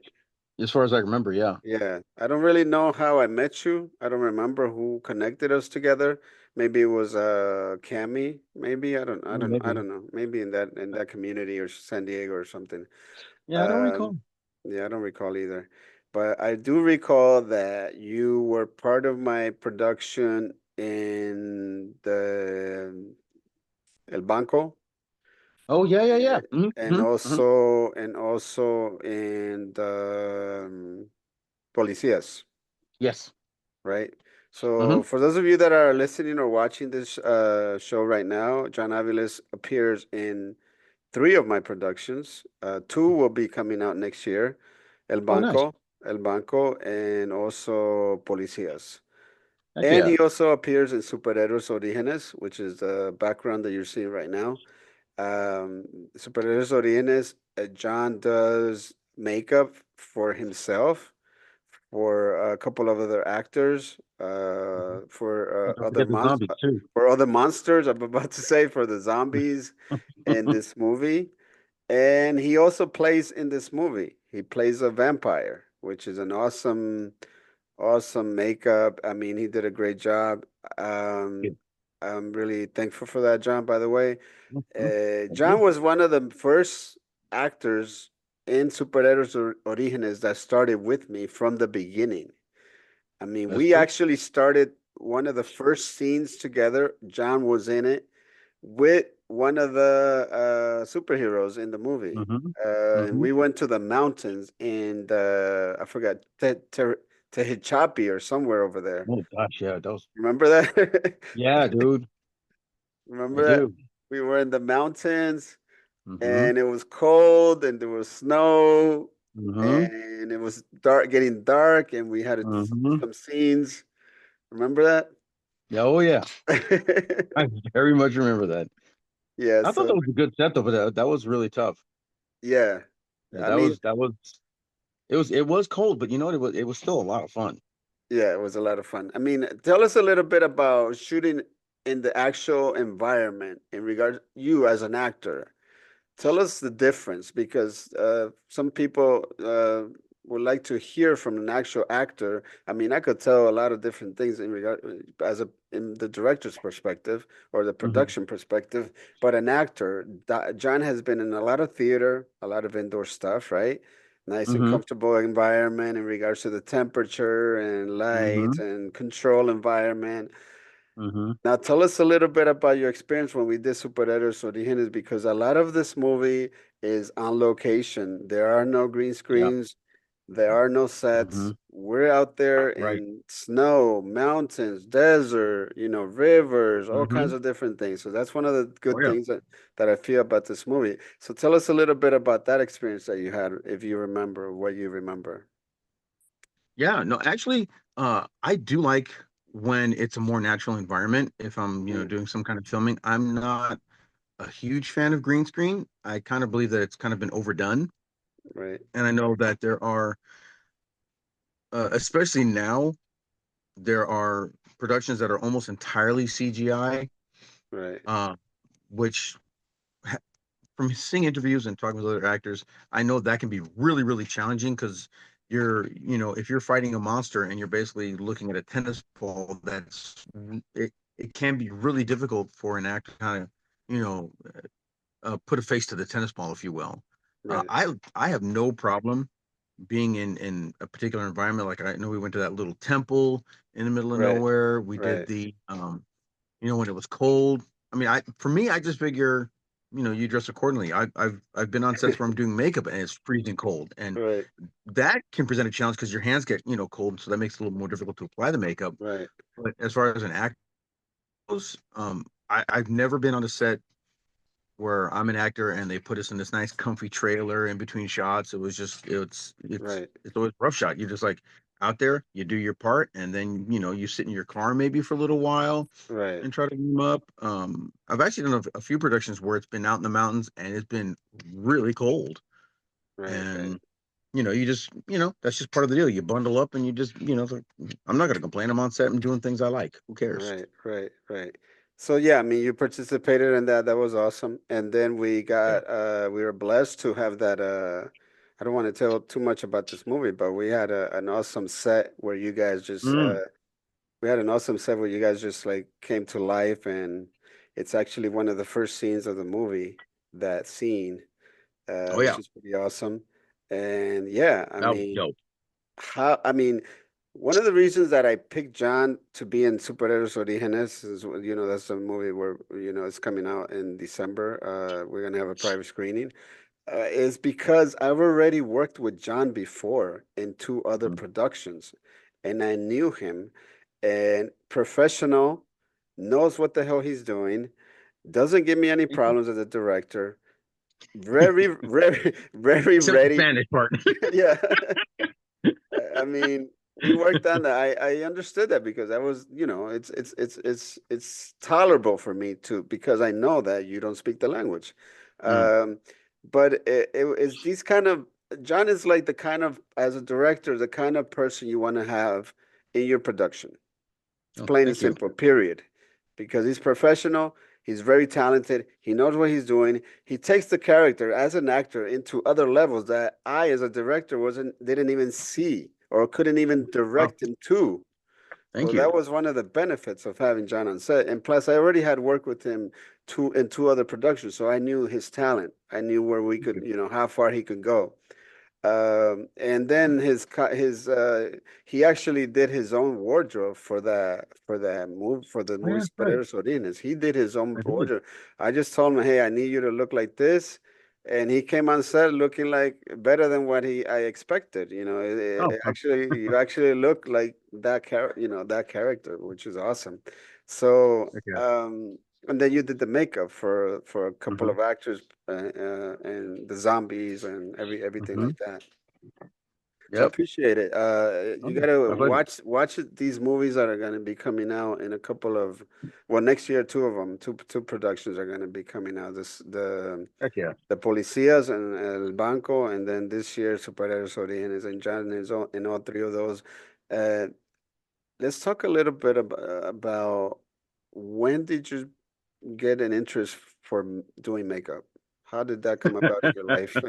As far as I remember, yeah. Yeah, I don't really know how I met you. I don't remember who connected us together. Maybe it was Cami. Maybe I Maybe. don't know. Maybe in that community or San Diego or something. Yeah, I don't Um, recall. yeah, I don't recall either. But I do recall that you were part of my production in the El Banco, Oh, yeah, yeah, yeah. eh, Hmm. and Hmm. Hmm. also in the Policías, Yes. right? Hmm. So for those of you that are listening or watching this show right now, John Aviles appears in three of my productions. Two will be coming out next year, El Oh, nice. Banco, El Banco, and also Policías. Heck And yeah. he also appears in Superhéroes Orígenes, which is the background that you're seeing right now. Um, Superhéroes Orígenes, John does makeup for himself, for a couple of other actors, Mhm. And don't forget the zombies too. for other monsters. I'm about to say for the zombies in this movie. And he also plays in this movie. He plays a vampire, which is an awesome makeup. I mean, he did a great job. Yeah. Um, I'm really thankful for that, John, by the way. Mhm. Thank John you. was one of the first actors in Superhéroes Orígenes that started with me from the beginning. I mean, That's we true. actually started one of the first scenes together. John was in it with one of the superheroes in the movie. Hmm. And Hmm. we went to the mountains in I forgot, Tehichapi or somewhere over there. Oh gosh, yeah, those. Remember that? Yeah, dude, I Remember that? do. We were in the mountains Hmm. and it was cold and there was snow Hmm. and it was dark, getting dark, and we had to do Hmm. some scenes. Remember Yeah, oh yeah, that? I very much remember that. Yeah, I thought so that was a good set though, but that was really tough. yeah. Yeah, I mean, that was. it was cold, but you know what? It was still a lot of fun. Yeah, it was a lot of fun. I mean, tell us a little bit about shooting in the actual environment in regard you as an actor. Tell us the difference because some people would like to hear from an actual actor. I mean, I could tell a lot of different things in regard as a in the director's perspective or the Hmm. production perspective, but an actor, John has been in a lot of theater, a lot of indoor stuff, right? Nice and Hmm. comfortable environment in regards to the temperature and light Hmm. and control environment. Hmm. Now, tell us a little bit about your experience when we did Superhéroes Orígenes, because a lot of this movie is on location. There are no green Yeah. screens, there are no Hmm. sets. We're out there Right. in snow, mountains, desert, rivers, all kinds Hmm. of different things. So that's one of the Oh good yeah. things that I feel about this movie. So tell us a little bit about that experience that you had, if you remember what you remember. Yeah. No, actually, I do like when it's a more natural environment. If I'm, Mm, doing some kind of filming, I'm not a huge fan of green screen. I kind of believe that it's kind of been overdone. right, And I know that there are, especially now, there are productions that are almost entirely CGI, right, uh, which from seeing interviews and talking with other actors, I know that can be really, really challenging because if you're fighting a monster and you're basically looking at a tennis ball, it can be really difficult for an actor to kind of, you know, put a face to the tennis ball, if you will. right, I have no problem being in a particular environment. Like I know we went to that little temple in the middle of right, nowhere. We did right, when it was cold. I mean, for me, I just figure, you dress accordingly. I've been on sets where I'm doing makeup and it's freezing cold, and right, that can present a challenge because your hands get cold, so that makes it a little more difficult to apply the makeup. right, But as far as an actor goes, I've never been on a set where I'm an actor and they put us in this nice comfy trailer in between shots. It was just right, it's always a rough shot. You're just like out there, you do your part, and then you sit in your car maybe for a little while right. and try to warm up. I've actually done a few productions where it's been out in the mountains and it's been really cold. Right, right, And you just that's just part of the deal. You bundle up and you just it's like, I'm not gonna complain. I'm on set and doing things I like. Who cares? right, right, right. So yeah, I mean, you participated in that. That was awesome. And then Yeah. we were blessed to have that. I don't want to tell too much about this movie, but we had an awesome set where you guys just Mm. we had an awesome set where you guys just like came to life, and it's actually one of the first scenes of the movie. That scene, Oh which yeah, is pretty awesome. And yeah, I that was mean, dope. I mean, one of the reasons that I picked John to be in Superhéroes Orígenes is, that's a movie where, it's coming out in December. We're gonna have a private screening. Is because I've already worked with John before in two other Mm. productions, and I knew him, and professional, knows what the hell he's doing, doesn't give me any Thank you. problems as a director, very, very, very Except the ready. Spanish part. Yeah. I mean, we worked on that. I understood that because I was, it's tolerable for me to because I know that you don't speak the language. Mm. Um, but it's these kind of John is like the kind of as a director, the kind of person you want to have in your production. It's Oh, plain and thank you. simple, period. Because he's professional, he's very talented, he knows what he's doing. He takes the character as an actor into other levels that I, as a director, didn't even see or couldn't even Oh, direct him to. thank So that you. was one of the benefits of having John on set. And plus, I already had worked with him in two other productions, so I knew his talent. I knew where we Thank could, you. how far he could go. And then he actually did his own wardrobe for the Oh, movie yeah, right. Superhéroes Orines. He did his own I did. wardrobe. I just told him, hey, I need you to look like this, and he came on set looking like better than what he I expected. Oh, You actually look like that character, which is awesome. So. okay. And then you did the makeup for a couple Hmm. of actors and the zombies and everything Hmm. like that. I Yep. appreciate it. You Oh, gotta my pleasure. these movies that are gonna be coming out in a couple of, well, next year, two of them, two productions are gonna be coming out. Heck yeah. The Policías and El Banco, and then this year Superhéroes Oriones, and John is in all three of those. Uh, let's talk a little bit about when did you get an interest for doing makeup? How did that come about in your life?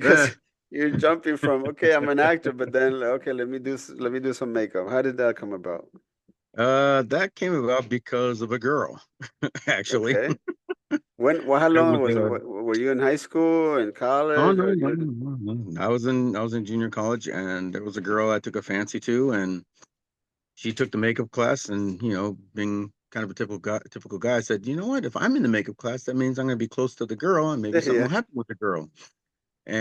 Eh, Because you're jumping from, okay, I'm an actor, but then okay, let me do some makeup. How did that come about? that came about because of a girl, actually. Okay. How It long was was it? Were you in high school, in oh college, no, or no, you're no, no. I was in junior college, and there was a girl I took a fancy to, and she took the makeup class, and being kind of a typical guy, I said, you know what? If I'm in the makeup class, that means I'm going to be close to the girl, and maybe something yeah, will happen with the girl.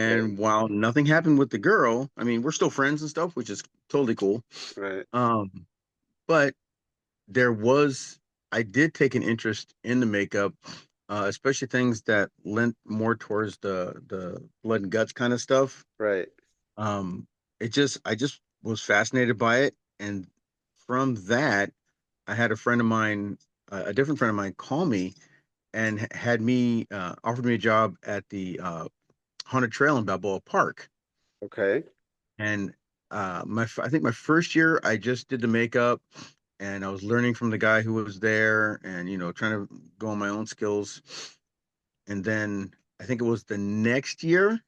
right, And while nothing happened with the girl, I mean, we're still friends and stuff, which is totally cool. right, Um, but there was, I did take an interest in the makeup, especially things that lent more towards the blood and guts kind of stuff. right. Um, I just was fascinated by it, and from that, I had a friend of mine, a different friend of mine, call me and had me offered me a job at the haunted trail in Balboa Park. Okay, And I think my first year, I just did the makeup, and I was learning from the guy who was there, and trying to go on my own skills. And then I think it was the next year.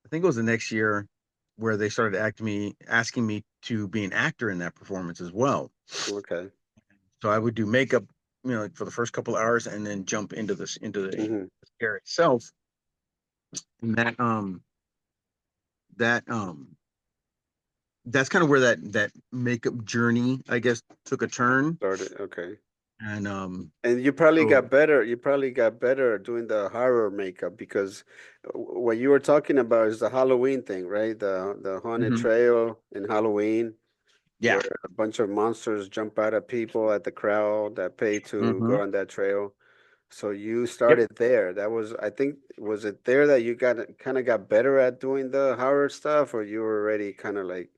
I think it was the next year where they started asking me to be an actor in that performance as well. okay. So I would do makeup, like for the first couple hours, and then jump into the Hmm. scare itself. And that that's kind of where that makeup journey, I guess, took a turn. Started. Okay. And And you probably so got better. You probably got better doing the horror makeup because what you were talking about is the Halloween thing, right? The haunted mhm, trail in Halloween, yeah. where a bunch of monsters jump out at people at the crowd that pay to Hmm. go on that trail. So you Yep. started there. That was, I think, was it there that you got better at doing the horror stuff, or you were already kind of like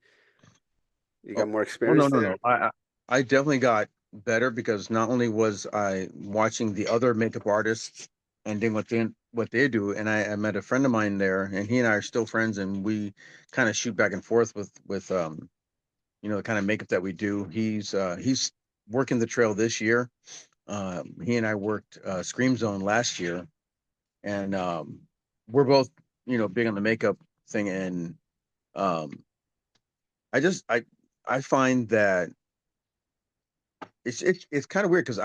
you got Oh, more oh no, experience no, there? no. I definitely got better because not only was I watching the other makeup artists and doing what they do, and I met a friend of mine there, and he and I are still friends, and we kind of shoot back and forth with the kind of makeup that we do. He's working the trail this year. He and I worked Scream Zone last year, and we're both big on the makeup thing, and um, I find that it's kind of weird because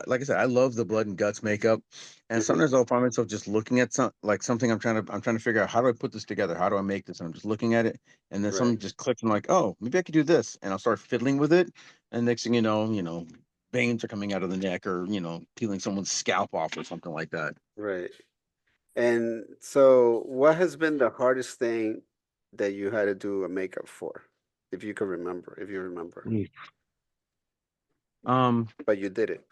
like I said, I love the blood and guts makeup, and Hmm. sometimes I'll find myself just looking at something I'm trying to figure out how do I put this together, how do I make this, and I'm just looking at it, and then Right, something just clicks, and I'm like, oh, maybe I could do this, and I'll start fiddling with it, and next thing veins are coming out of the neck, or peeling someone's scalp off or something like that. right. And so, what has been the hardest thing that you had to do a makeup for, if you can remember, if you remember, Mm. Um, but you did it?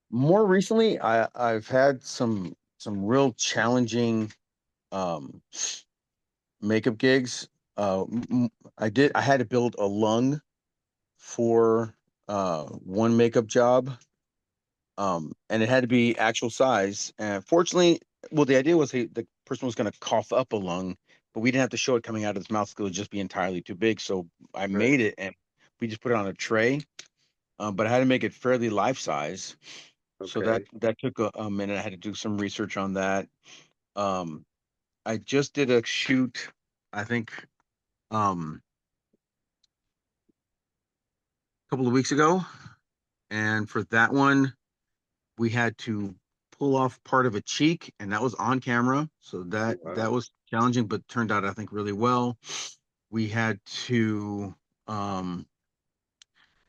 More recently, I've had some real challenging um makeup gigs. I had to build a lung for one makeup job, and it had to be actual size. And fortunately, well, the idea was the person was going to cough up a lung, but we didn't have to show it coming out of his mouth; it would just be entirely too big. So I Right. made it, and we just put it on a tray. But I had to make it fairly life size, so that Okay. that took a minute. I had to do some research on that. Um, I just did a shoot, I think, a couple of weeks ago, and for that one, we had to pull off part of a cheek, and that was on camera. So that Wow. was challenging, but turned out I think really well. We had to um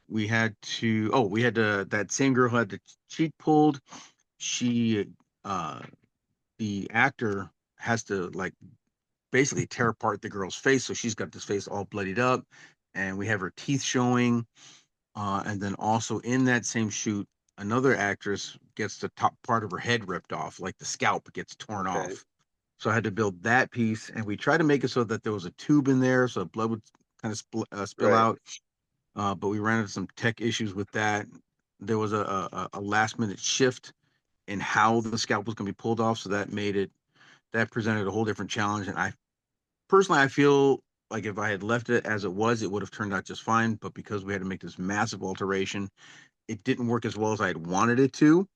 we had to that same girl who had the cheek pulled. She uh the actor has to like basically tear apart the girl's face, so she's got this face all bloodied up, and we have her teeth showing. And then also in that same shoot, another actress gets the top part of her head ripped off, like the scalp gets torn Okay. off. So I had to build that piece, and we tried to make it so that there was a tube in there, so blood would kind of spill Right. out. But we ran into some tech issues with that. There was a last minute shift in how the scalp was going to be pulled off, so that presented a whole different challenge. And I personally, I feel like if I had left it as it was, it would have turned out just fine. But because we had to make this massive alteration, it didn't work as well as I had wanted it to.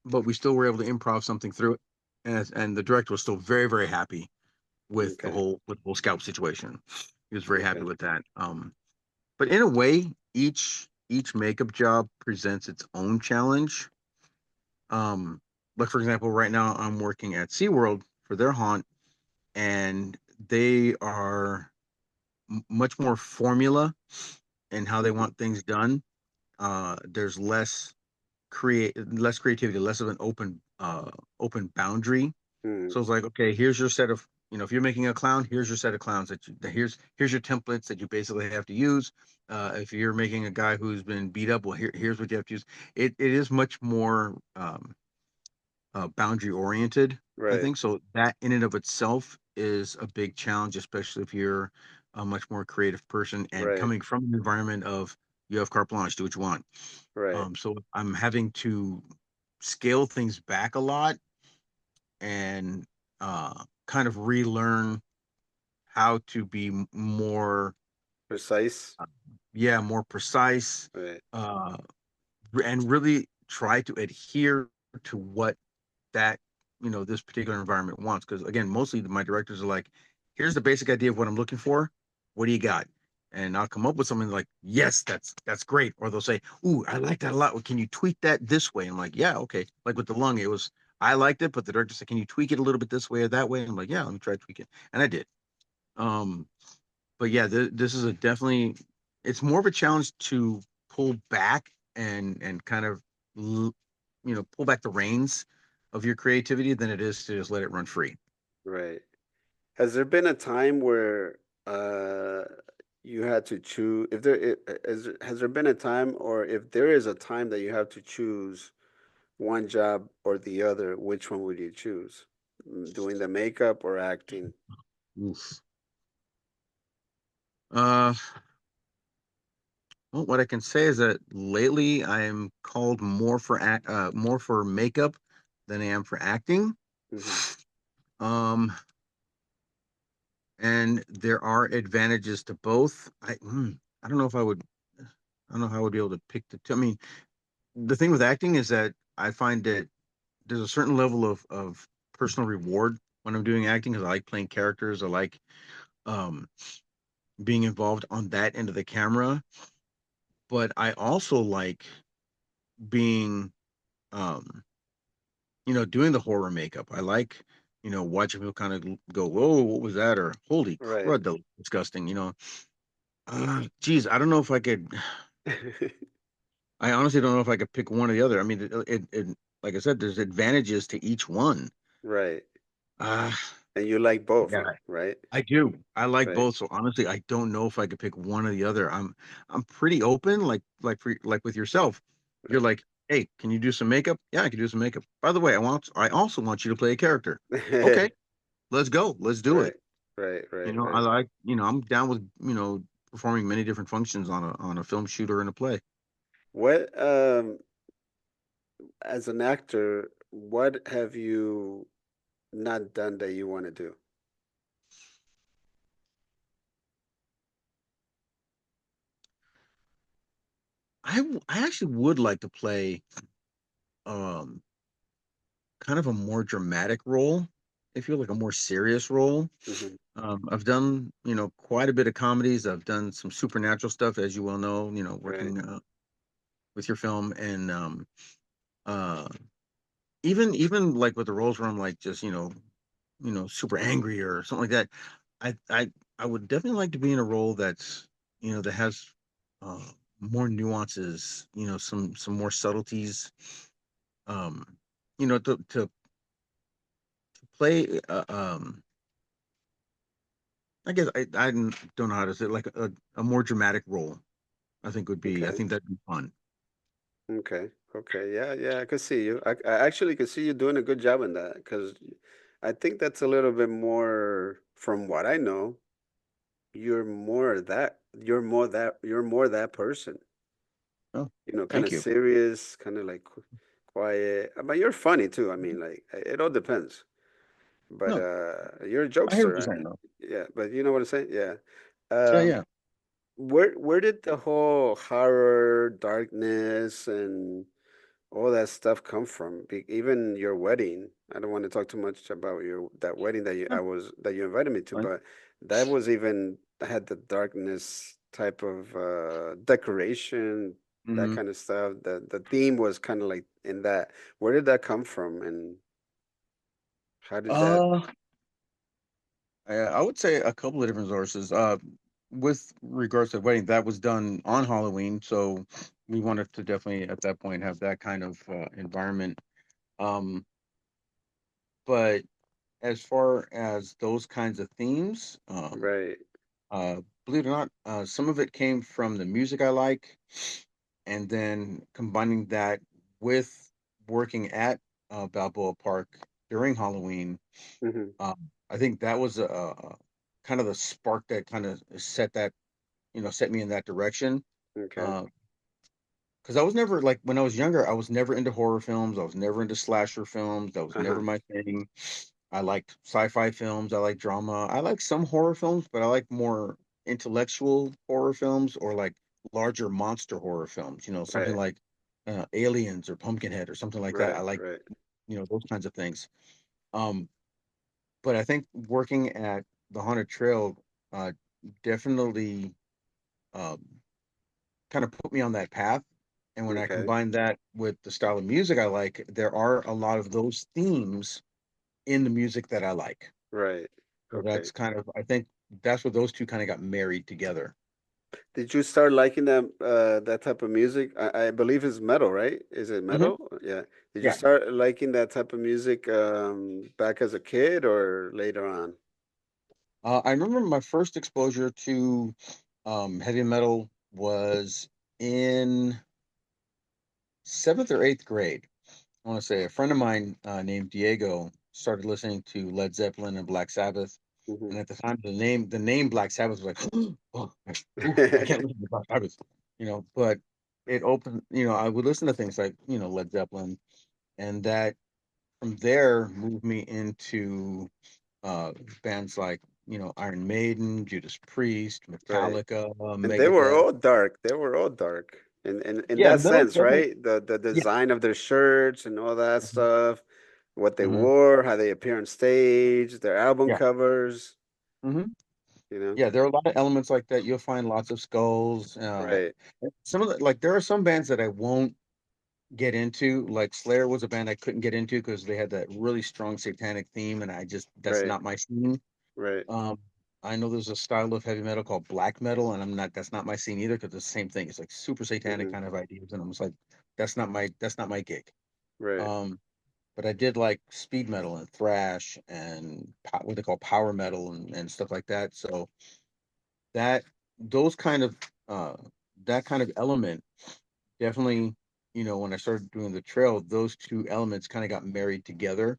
But we still were able to improv something through it, and the director was still very very happy Okay. with the whole scalp situation. He was very happy Okay. with that. But in a way, each makeup job presents its own challenge. Um, like for example, right now I'm working at SeaWorld for their haunt, and they are much more formula in how they Hmm. want things done. There's less creativity, less of an open boundary. Hmm. So it's like, okay, here's your set of, if you're making a clown, here's your set of clowns here's your templates that you basically have to use. If you're making a guy who's been beat up, well, here's what you have to use. It is much more boundary oriented, I Right. think. So that in and of itself is a big challenge, especially if you're a much more creative person and Right. coming from an environment of you have carte blanche, do what you want. Right. So I'm having to scale things back a lot and kind of relearn how to be more, Precise. uh, yeah, more precise, Right. uh, and really try to adhere to what that this particular environment wants. Because again, mostly my directors are like, here's the basic idea of what I'm looking for. What do you got? And I'll come up with something like, yes, that's great. Or they'll say, ooh, I like that a lot. Well, can you tweak that this way? I'm like, yeah, okay. Like with the lung, it was I liked it, but the director said, can you tweak it a little bit this way or that way? I'm like, yeah, let me try to tweak it, and I did. Um, but yeah, this is a definitely it's more of a challenge to pull back and kind of pull back the reins of your creativity than it is to just let it run free. Right. Has there been a time where uh you had to choose if has there been a time, or if there is a time that you have to choose one job or the other, which one would you choose? Doing the makeup or acting? Oof. Uh, well, what I can say is that lately I am called more for makeup than I am for acting. Hmm. Um, and there are advantages to both. I don't know if I don't know how I would be able to pick the two. I mean, the thing with acting is that I find that there's a certain level of personal reward when I'm doing acting because I like playing characters. I like um, being involved on that end of the camera, but I also like being, um, doing the horror makeup. I like, watching people kind of go, "Whoa, what was that?" or "Holy Right. crud, that was disgusting." Geez, I don't know if I could. I honestly don't know if I could pick one or the other. I mean, like I said, there's advantages to each one. Right. Uh, And you like both, yeah, huh? Right? I do. I like Right. both. So honestly, I don't know if I could pick one or the other. I'm pretty open, like with yourself. You're Right. like, hey, can you do some makeup? Yeah, I can do some makeup. By the way, I also want you to play a character. Okay, let's go. Let's do it. Right. Right. Right. I Right. like, I'm down with, performing many different functions on a film shoot or in a play. What as an actor, what have you not done that you want to do? I actually would like to play um kind of a more dramatic role. I feel like a more serious role. Hmm. I've done, quite a bit of comedies. I've done some supernatural stuff, as you well know, Right. working with your film, and uh, even like with the roles where I'm like just, super angry or something like that. I I I would definitely like to be in a role that's, that has uh, more nuances, some more subtleties. Um, to play. I guess I don't know how to say it, like a more dramatic role. I Okay. think that'd be fun. Okay. Okay. Yeah. Yeah. I could see you. I actually could see you doing a good job in that because I think that's a little bit more from what I know. You're more that person. Oh, Kind thank of you. serious, kind of like quiet. But you're funny too. I mean, like it all depends. But No, you're a I hear what you're jokester. saying though. Yeah, but you know what I'm saying? Yeah. Yeah, Um, yeah. where did the whole horror, darkness, and all that stuff come from? Even your wedding. I don't want to talk too much about your that wedding No, that you invited me to, fine. but that was even had the darkness type of decoration, that Mm-hmm. kind of stuff. The theme was kind of like in that. Where did that come from, and how did that? Uh, I would say a couple of different sources. With regards to the wedding, that was done on Halloween, so we wanted to definitely at that point have that kind of environment. Um, but as far as those kinds of themes, Right. believe it or not, some of it came from the music I like, and then combining that with working at Balboa Park during Halloween. Hmm. I think that was kind of the spark that kind of set me in that direction. Okay. Uh, because I was never like when I was younger, I was never into horror films. I was never into slasher films. That was never Uh-huh. my thing. I liked sci-fi films. I like drama. I like some horror films, but I like more intellectual horror films or like larger monster horror films. Something Right. like Aliens or Pumpkinhead or something like that. Right. I like Right. those kinds of things. Um, but I think working at the Haunted Trail uh, definitely um, kind of put me on that path. And when I Okay. combine that with the style of music I like, there are a lot of those themes in the music that I like. Right. So Okay. that's kind of, I think that's where those two kind of got married together. Did you start liking that type of music? I believe it's metal, right? Is it Hmm. metal? Yeah. Did you Yeah. start liking that type of music back as a kid or later on? I remember my first exposure to heavy metal was in seventh or eighth grade. I want to say a friend of mine named Diego started listening to Led Zeppelin and Black Sabbath, Hmm. and at the time the name Black Sabbath was like, oh, ooh, I can't listen to Black Sabbath, But it opened, I would listen to things like Led Zeppelin, and that from there moved me into uh, bands like Iron Maiden, Judas Priest, Right. Metallica, And they were Megadeth. all dark. They were all dark. In Yeah, that metal sense, definitely. right? The Yeah. design of their shirts and all that Hmm. stuff, what they Hmm. wore, how they appear on stage, their album Yeah. covers, Hmm. you know? Yeah, there are a lot of elements like that. You'll find lots of skulls. Right. Some of the like there are some bands that I won't get into. Like Slayer was a band I couldn't get into because they had that really strong satanic theme, and that's Right. not my scene. Right. Um, I know there's a style of heavy metal called black metal, and that's not my scene either because it's the same thing. It's like super satanic Hmm. kind of ideas, and I'm just like, that's not my gig. Right. Um, but I did like speed metal and thrash and what they call power metal and stuff like that. So that those kind of uh that kind of element definitely, when I started doing the trail, those two elements kind of got married together,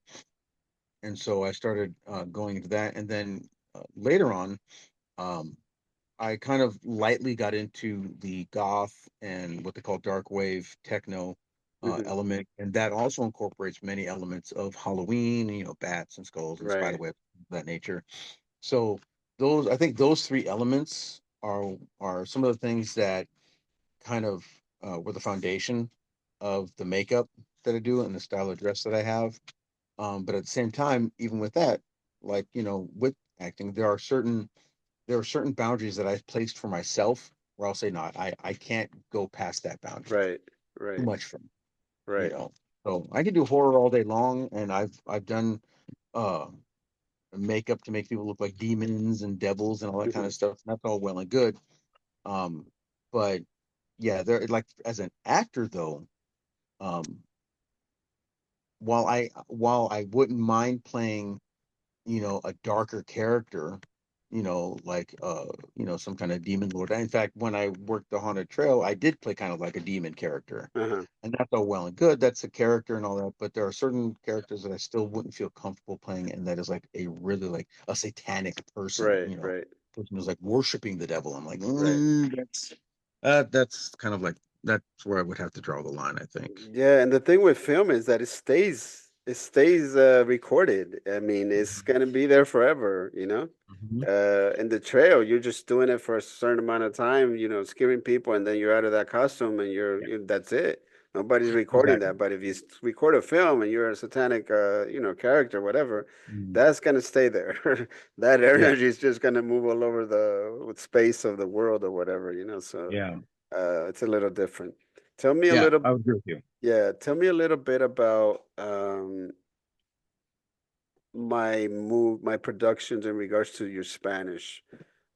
and so I started going into that, and then later on, um I kind of lightly got into the goth and what they call dark wave techno Hmm. element, and that also incorporates many elements of Halloween, bats and skulls and Right. spiderwebs of that nature. So I think those three elements are some of the things that kind of were the foundation of the makeup that I do and the style of dress that I have. But at the same time, even with that, like with acting, there are certain boundaries that I've placed for myself where I'll say, no, I can't go past that boundary. Right. Too Right. much for me, you Right. know. So I can do horror all day long, and I've done uh makeup to make people look like demons and devils and all that kind Hmm. of stuff. And that's all well and good. Um, but yeah, there like as an actor though, um, while I wouldn't mind playing, a darker character, like some kind of demon lord. In fact, when I worked the haunted trail, I did play kind of like a demon character, Uh-huh. and that's all well and good. That's a character and all that, but there are certain characters that I still wouldn't feel comfortable playing, and that is like a really like a satanic person, Right, right, person who's like worshiping the devil. I'm like, right. that's kind of like that's where I would have to draw the line, I think. Yeah, and the thing with film is that it stays recorded. I mean, it's gonna be there forever, you know? Mhm. In the trail, you're just doing it for a certain amount of time, scaring people, and then you're out of that costume, and that's it. Nobody's recording Exactly. that. But if you record a film and you're a satanic, character, whatever, Mhm. that's gonna stay there. That Yeah, energy is just gonna move all over the space of the world or whatever, So, yeah, it's a little different. Tell me a yeah. little I would agree with you. yeah, tell me a little bit about my productions in regards to your Spanish.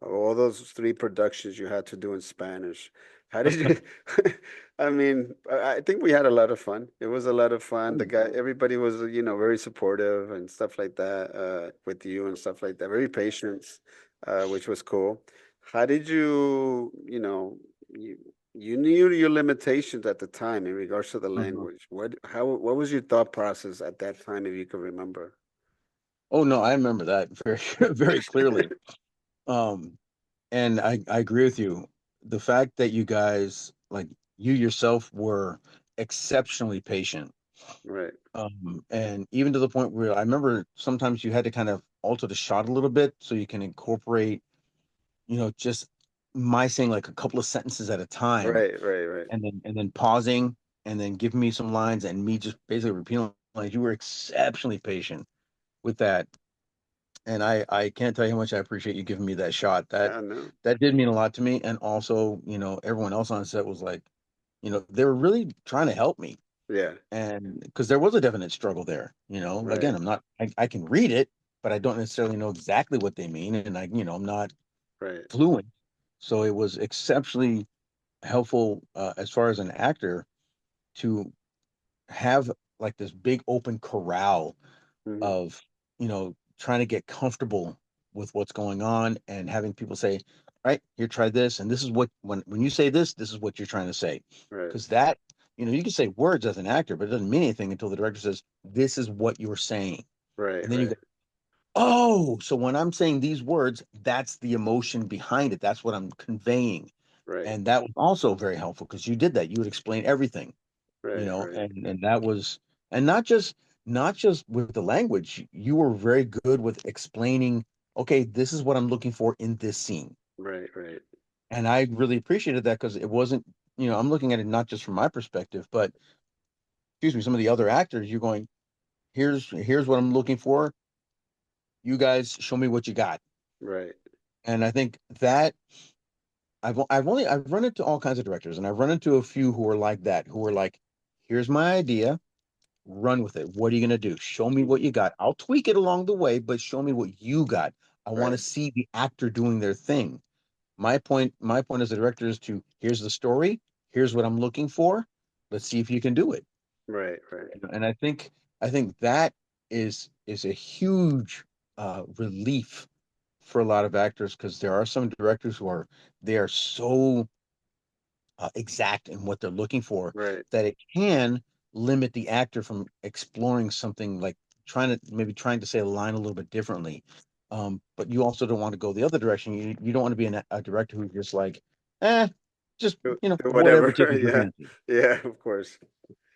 All those three productions you had to do in Spanish. How did you? I mean, I think we had a lot of fun. It was a lot of fun. Everybody was, very supportive and stuff like that, with you and stuff like that. Very patient, which was cool. How did you, you knew your limitations at the time in regards to the Mhm. language. What was your thought process at that time, if you can remember? Oh no, I remember that very very clearly. Um, and I agree with you. The fact that you guys, like you yourself, were exceptionally patient. Right, And even to the point where I remember sometimes you had to kind of alter the shot a little bit so you can incorporate, just my saying like a couple of sentences at a time, right, right, right. and then pausing and then giving me some lines and me just basically repeating like you were exceptionally patient with that. And I can't tell you how much I appreciate you giving me that shot. That I know. that did mean a lot to me. And also, everyone else on set was like, they were really trying to help me. Yeah, And because there was a definite struggle there, right, again, I can read it, but I don't necessarily know exactly what they mean. And I'm not right, fluent. So it was exceptionally helpful, as far as an actor, to have like this big open corral hmm, of trying to get comfortable with what's going on and having people say, all right, here, try this, and this is what when you say this is what you're trying to say. right, Because that, you can say words as an actor, but it doesn't mean anything until the director says this is what you're saying. right, And then you right, go, oh, so when I'm saying these words, that's the emotion behind it, that's what I'm conveying. right, And that was also very helpful because you did that, you would explain everything, right, right, and that was, and not just with the language, you were very good with explaining, okay, this is what I'm looking for in this scene. right, right, And I really appreciated that because it wasn't, I'm looking at it not just from my perspective, but excuse me, some of the other actors, you're going, here's what I'm looking for, you guys show me what you got. right, And I think that I've run into all kinds of directors, and I've run into a few who are like that, who are like, here's my idea, run with it. What are you going to do? Show me what you got. I'll tweak it along the way, but show me what you got. I want to right, see the actor doing their thing. My point as a director is to, here's the story, here's what I'm looking for. Let's see if you can do it. right, right, And I think that is a huge relief for a lot of actors, because there are some directors who are, they are so exact in what they're looking for, right, that it can limit the actor from exploring something, like trying to say a line a little bit differently. But you also don't want to go the other direction. You don't want to be a director who's just like, eh, just do whatever whatever. tickles your Yeah, fancy. yeah, of course.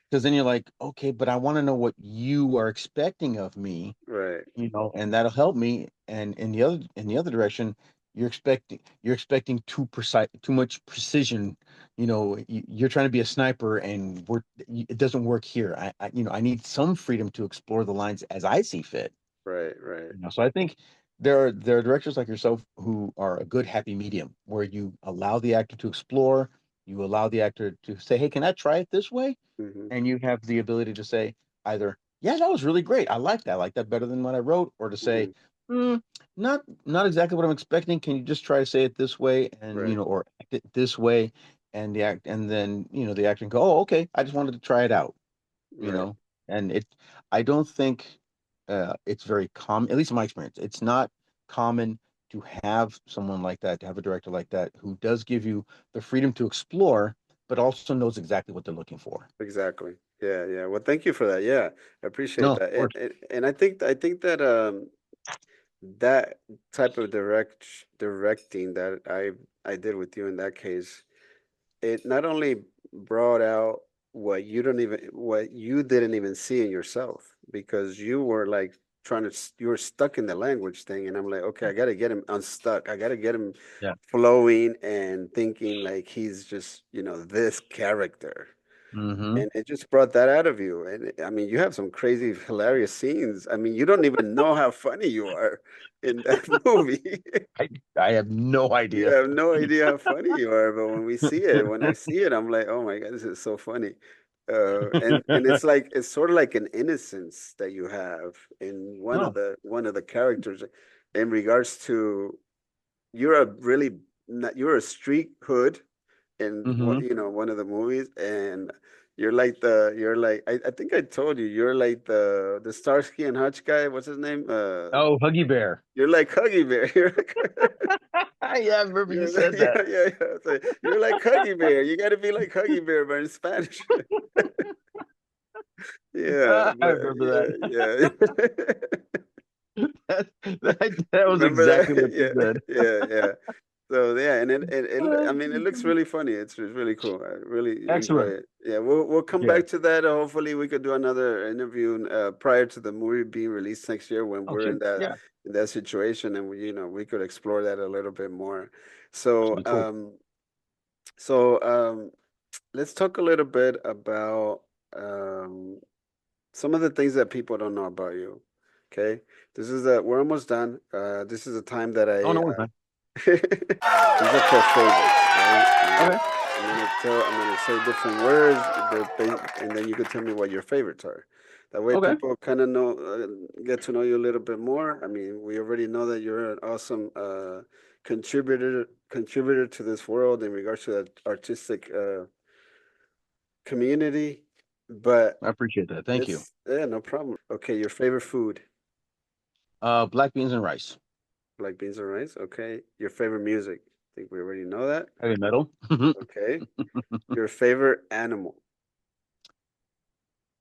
Because then you're like, okay, but I want to know what you are expecting of me, Right, and that'll help me. And in the other direction, you're expecting too much precision. You're trying to be a sniper, and it doesn't work here. I need some freedom to explore the lines as I see fit. right, right, So I think there are directors like yourself who are a good happy medium, where you allow the actor to explore, you allow the actor to say, hey, can I try it this way? hmm, And you have the ability to say either, yeah, that was really great, I like that better than what I wrote, or to say, hmm, hmm, not exactly what I'm expecting, can you just try to say it this way, and right, or act it this way, and then the actor can go, oh, okay, I just wanted to try it out, you right, know and I don't think it's very common, at least in my experience, it's not common to have someone like that, to have a director like that who does give you the freedom to explore, but also knows exactly what they're looking for. Exactly. Yeah, yeah. Well, thank you for that. Yeah, I appreciate No, of that. course. And I think that that type of directing that I did with you in that case, it not only brought out what you didn't even see in yourself, because you were like you were stuck in the language thing, and I'm like, okay, I got to get him unstuck. I got to get him Yeah. flowing and thinking like he's just, this character. Hmm. And it just brought that out of you. And I mean, you have some crazy, hilarious scenes. I mean, you don't even know how funny you are in that movie. I have no You idea. have no idea how funny you are, but when I see it, I'm like, oh my God, this is so funny. And it's like it's sort of like an innocence that you have in No. one of the characters in regards to you're a really you're a street hood in Hmm. one of the movies, and you're like I think I told you you're like the Starsky and Hutch guy. What's his name? Oh, Huggy Bear. You're like Huggy Bear. You're like, Yeah, I remember you said yeah, that. yeah, yeah. So you're like Huggy Bear. You got to be like Huggy Bear, but in Spanish. Yeah, I but remember yeah, that. yeah. That was Remember exactly that? what you Yeah, said. yeah, yeah. So yeah, and I Uh, mean, it looks really funny. It's really cool. I really enjoy Excellent. it. Yeah, we'll come Yeah. back to that. Hopefully, we could do another interview prior to the movie being released next year when Oh, we're sure. Yeah. in that situation, and we could explore that a little bit more. That'd So be cool. so let's talk a little bit about um some of the things that people don't know about you. Okay, we're almost done. This is a time that Oh, no I worries, man. these are called favorites, right? Okay. I'm gonna say different words, and then you could tell me what your favorites are. That way, Okay. people kind of know, get to know you a little bit more. I mean, we already know that you're an awesome contributor to this world in regards to that artistic community. But I appreciate that. Thank you. yeah, no problem. Okay, your favorite food, Black beans and rice. like beans and rice. Okay, your favorite music. I think we already know that. Heavy metal. Okay. Your favorite animal.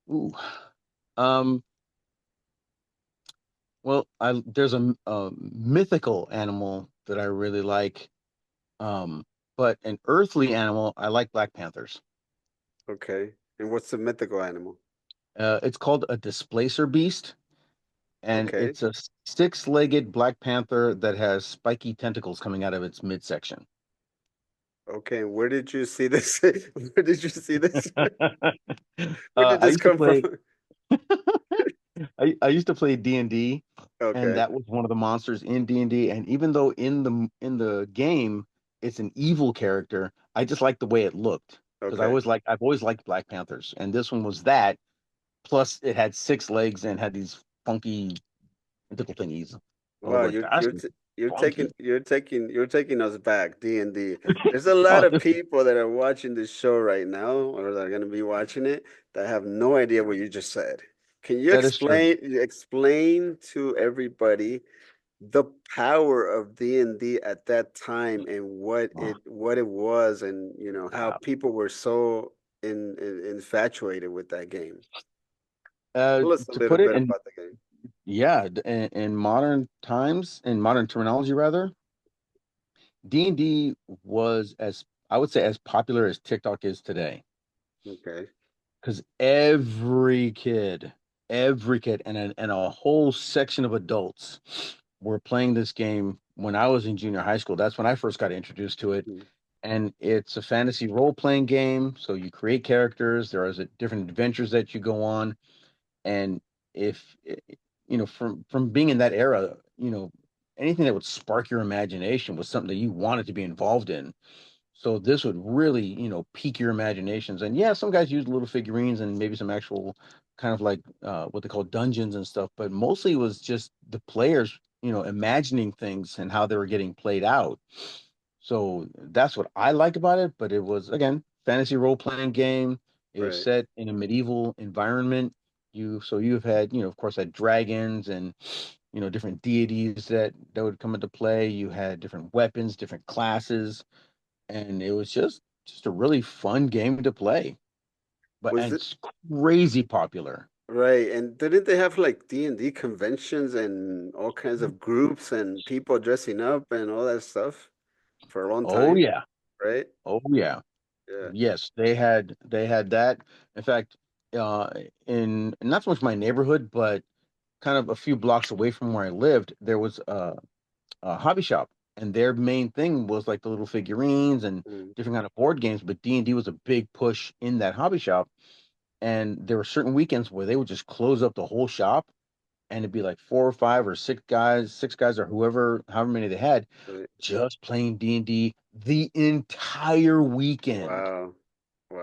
Ooh. Um, well, there's a mythical animal that I really like. Um, but an earthly animal, I like Black Panthers. Okay. And what's the mythical animal? It's called a displacer beast, and Okay. it's a six-legged Black Panther that has spiky tentacles coming out of its midsection. Okay. Where did you see this? Where did you see this? Where did I this used to come from? play. I used to play D&D, and Okay. that was one of the monsters in D&D. And even though in the game it's an evil character, I just liked the way it looked because Okay. I've always liked Black Panthers, and this one was that. Plus, it had six legs and had these funky tentacle thingies. I was Wow, like, that's funky. you're taking us back, D&D. There's a lot Oh, of people that are watching this show right now or that are going to be watching it that have no idea what you just said. Can you that is true. explain to everybody the power of D&D at that time and Oh, what it was, and how wow. people were so infatuated with that game. Uh, Tell us a to little put it bit in, about the game. yeah, in modern times, in modern terminology, rather, D&D was as I would say as popular as TikTok is today. Okay. Because every kid, and a whole section of adults were playing this game when I was in junior high school. That's when I first got introduced to it. Mhm. And it's a fantasy role-playing game. So you create characters. There are different adventures that you go on. And if from being in that era, anything that would spark your imagination was something that you wanted to be involved in. So this would really, pique your imaginations. And yeah, some guys use little figurines and maybe some actual kind of like what they call dungeons and stuff, but mostly it was just the players, imagining things and how they were getting played out. So that's what I like about it. But it was again fantasy role playing game. It was Right. set in a medieval environment. You've had, of course, had dragons and different deities that would come into play. You had different weapons, different classes, and it was just a really fun game to play. But Was and it it's crazy popular. right? And didn't they have like D&D conventions and all kinds of groups and people dressing up and all that stuff for a long Oh time, yeah. right? Oh yeah. Yeah. Yes, they had that. In fact, uh in not so much my neighborhood, but kind of a few blocks away from where I lived, there was a hobby shop, and their main thing was like the little figurines and Mm, different kind of board games. But D&D was a big push in that hobby shop, and there were certain weekends where they would just close up the whole shop, and it'd be like four or five or six guys or however many they had, right. just playing D&D the entire weekend. Wow.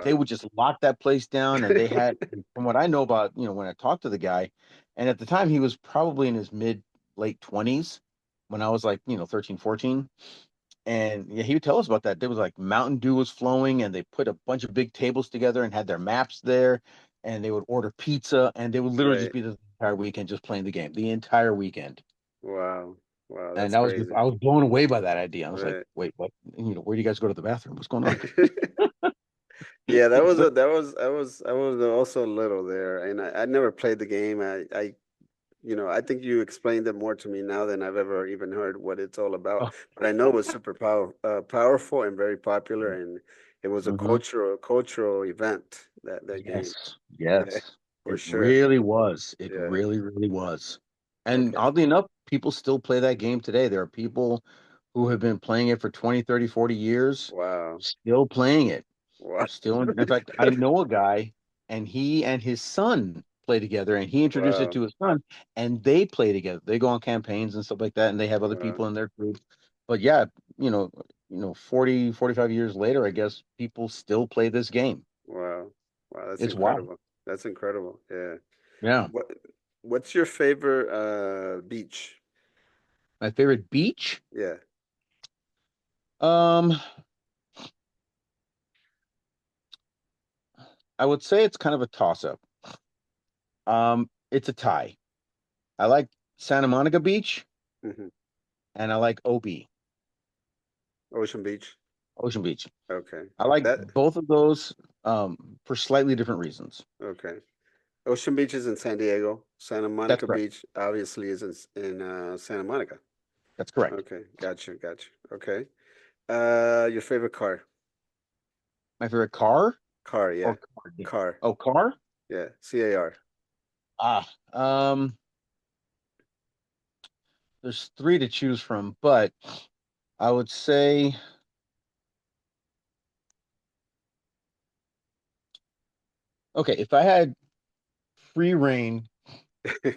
They Wow. would just lock that place down, and they had, from what I know about, when I talked to the guy, and at the time he was probably in his mid late 20s when I was like, 13, 14. And yeah, he would tell us about that. There was like Mountain Dew was flowing, and they put a bunch of big tables together and had their maps there, and they would order pizza, and they would literally just Right. be the entire weekend just playing the game, the entire weekend. Wow. Wow. And That's I was just, crazy. I was blown away by that idea. I was like, Right. wait, what? Where do you guys go to the bathroom? What's going on? Yeah, that was So, a I was also little there, and I never played the game. I think you explained it more to me now than I've ever even heard what it's all about. oh, But I know it was super powerful and very popular, and it was a mhm. cultural event that game. Yes, Yeah, yes. for It sure. really was. It Yeah. really, really was. And Okay. oddly enough, people still play that game today. There are people who have been playing it for 20, 30, 40 years, Wow. still playing it. Wow. Still, in fact, I know a guy, and he and his son play together, and he introduced it Wow. to his son, and they play together. They go on campaigns and stuff like that, and they have other Wow. people in their group. But yeah, 40, 45 years later, I guess people still play this game. Wow. Wow. That's It's wild. incredible. That's incredible. Yeah. Yeah. What What's your favorite beach? My favorite beach? Yeah. Um, I would say it's kind of a toss-up. It's a tie. I like Santa Monica Beach, Hmm. and I like OB, Ocean Beach. Ocean Beach. Okay. I like That both of those for slightly different reasons. okay. Ocean Beach is in San Diego. Santa That's Monica correct. Beach obviously is in Santa Monica. That's correct. Okay, gotcha. Okay. Your favorite car? My favorite car Car, or yeah. car? Car. Oh, car? Yeah. CAR. Ah, there's three to choose from, but I would say, okay, if I had free reign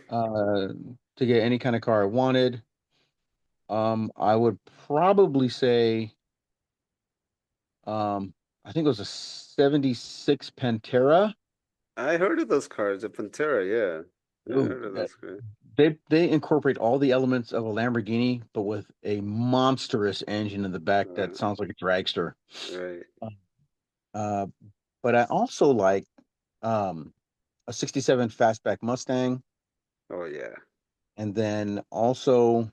uh to get any kind of car I wanted, I would probably say, I think it was a 76 Pantera. I heard of those cars, the Pantera, yeah. I Ooh, heard of those cars. they incorporate all the elements of a Lamborghini, but with a monstrous engine in the back that Uh, sounds like a dragster. right. Uh, but I also like um, a 67 fastback Mustang, Oh yeah. and then also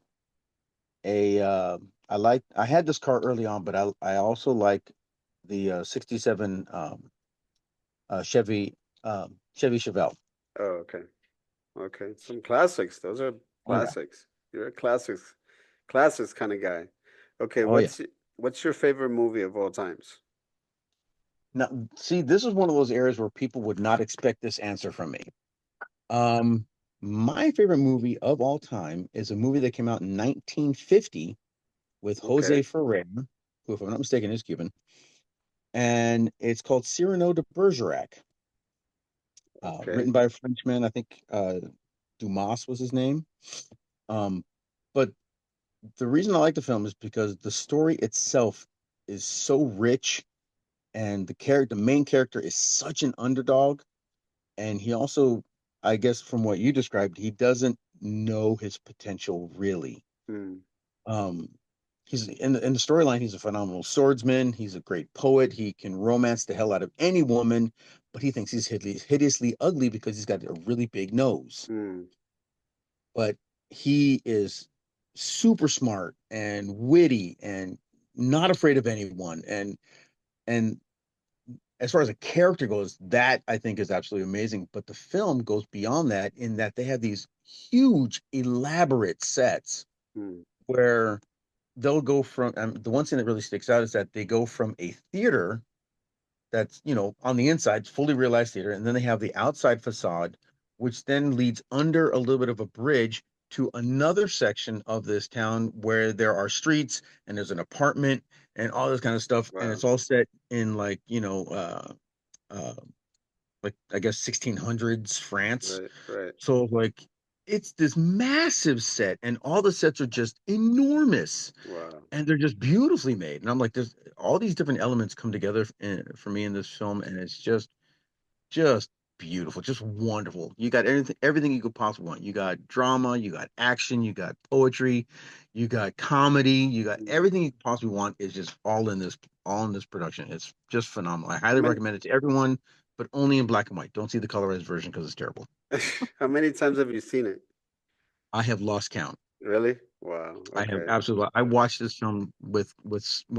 a I had this car early on, but I also like the 67 Chevy Chevelle. Oh, okay. Okay. Some classics. Those are Oh yeah. classics. You're a classics kind of guy. Okay, Oh yeah. what's your favorite movie of all times? Now, see, this is one of those areas where people would not expect this answer from me. Um, my favorite movie of all time is a movie that came out in 1950 with Jose Okay. Ferrer, who, if I'm not mistaken, is Cuban, and it's called Cyrano de Bergerac, Okay. written by a Frenchman. I think Dumas was his name. Um, but the reason I like the film is because the story itself is so rich, and the main character, is such an underdog, and he also, I guess, from what you described, he doesn't know his potential really. Hmm. Um, he's in the storyline. He's a phenomenal swordsman. He's a great poet. He can romance the hell out of any woman, but he thinks he's hideously ugly because he's got a really big nose. Hmm. But he is super smart and witty and not afraid of anyone. And as far as a character goes, that I think is absolutely amazing. But the film goes beyond that in that they have these huge, elaborate sets Mm, where they'll go from the one thing that really sticks out is that they go from a theater that's, on the inside, fully realized theater, and then they have the outside facade, which then leads under a little bit of a bridge to another section of this town where there are streets and there's an apartment and all this kind of stuff, and wow. it's all set in uh, like I guess 1600s France. Right. Right. So like it's this massive set, and all the sets are just enormous, Wow. and they're just beautifully made. And I'm like, there's all these different elements come together for me in this film, and it's just beautiful, just wonderful. You got everything you could possibly want. You got drama, you got action, you got poetry, you got comedy, you got Mm. everything you could possibly want is just all in this production. It's just phenomenal. I How highly many recommend it to everyone, but only in black and white. Don't see the colorized version because it's terrible. how many times have you seen it? I have lost count. Really? Wow. I have Okay. absolutely. I watched this film with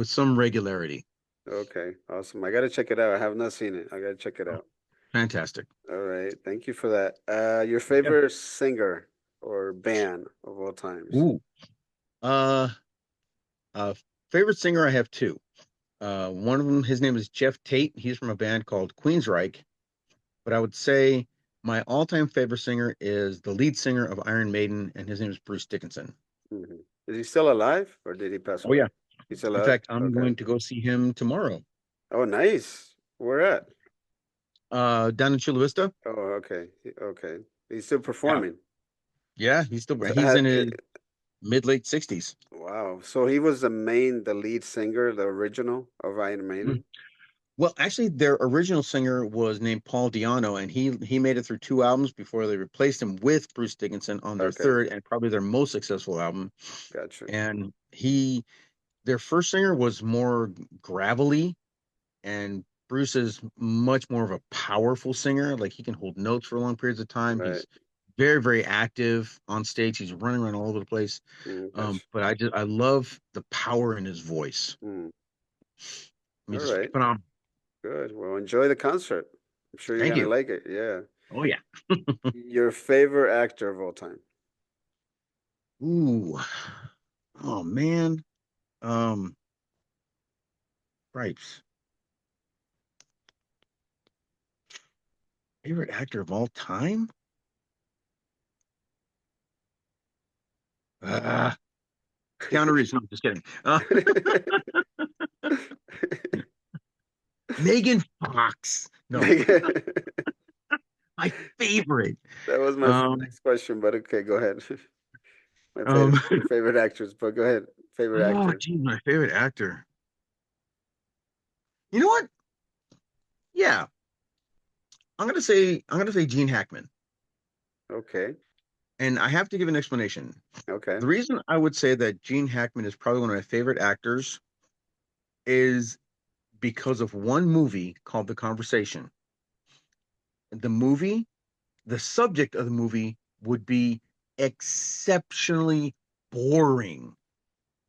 some regularity. Okay. Awesome. I gotta check it out. I have not seen it. I gotta check it Oh, out. fantastic. All right. Thank you for that. Your Yeah. favorite singer or band of all times? Ooh. Uh, uh, Favorite singer I have two. One of them, his name is Jeff Tate. He's from a band called Queensryche. But I would say my all-time favorite singer is the lead singer of Iron Maiden, and his name is Bruce Dickinson. Hmm. Is he still alive or did he pass Oh away? yeah. He's In alive? fact, I'm Okay. going to go see him tomorrow. Oh, nice. Where at? Down in Chula Vista. Oh, okay. Okay. He's still Yeah. performing. Yeah, he's in his mid late 60s. Wow. So he was the lead singer, the original of Iron Maiden? Well, actually, their original singer was named Paul Diano, and he made it through two albums before they replaced him with Bruce Dickinson on their Okay. third and probably their most successful album. Gotcha. And their first singer was more gravelly, and Bruce is much more of a powerful singer. Like he can hold notes for long periods of time. Right. He's very, very active on stage. He's running around all over the place. Mm, gotcha. But I love the power in his voice. Mm. I mean, All just right. phenomenal. Good. Well, enjoy the concert. I'm sure you're Thank gonna you. like it. Yeah. Oh yeah. Your favorite actor of all time? Ooh. Oh man. Um, Stripes. Favorite actor of all time? Uh, Keanu Reeves. No, just kidding. Megan Fox. No, That my favorite. was my Um, next question, but okay, go ahead. My um, favorite, your favorite actress, but go ahead. Favorite oh, actor. geez, my favorite actor. You know what? Yeah, I'm gonna say Gene Hackman, Okay. and I have to give an explanation. Okay. The reason I would say that Gene Hackman is probably one of my favorite actors is because of one movie called The Conversation. The movie, the subject of the movie would be exceptionally boring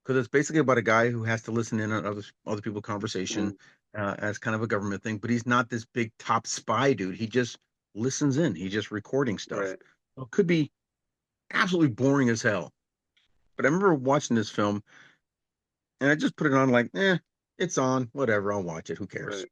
because it's basically about a guy who has to listen in on other people's conversation Mm, as kind of a government thing, but he's not this big top spy dude. He just listens in. He's just recording stuff. right. So it could be absolutely boring as hell. But I remember watching this film and I just put it on like, it's on, whatever, I'll watch it. Who cares? Right.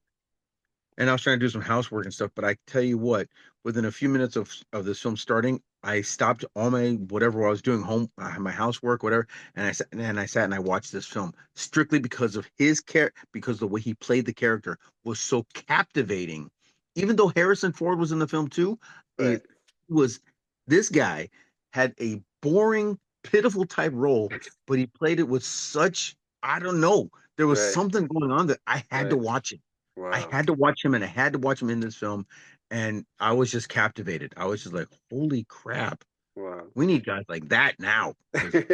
And I was trying to do some housework and stuff. But I tell you what, within a few minutes of this film starting, I stopped all my whatever I was doing my housework, whatever, and I watched this film strictly because of his because the way he played the character was so captivating. Even though Harrison Ford was in the film too, Right. it was this guy had a boring, pitiful type role, but he played it with such, I don't know, there was Right. something going on that I had to Right. watch it. I Wow. had to watch him and I had to watch him in this film. And I was just captivated. I was just like, holy crap. Wow. We need guys like that now. Because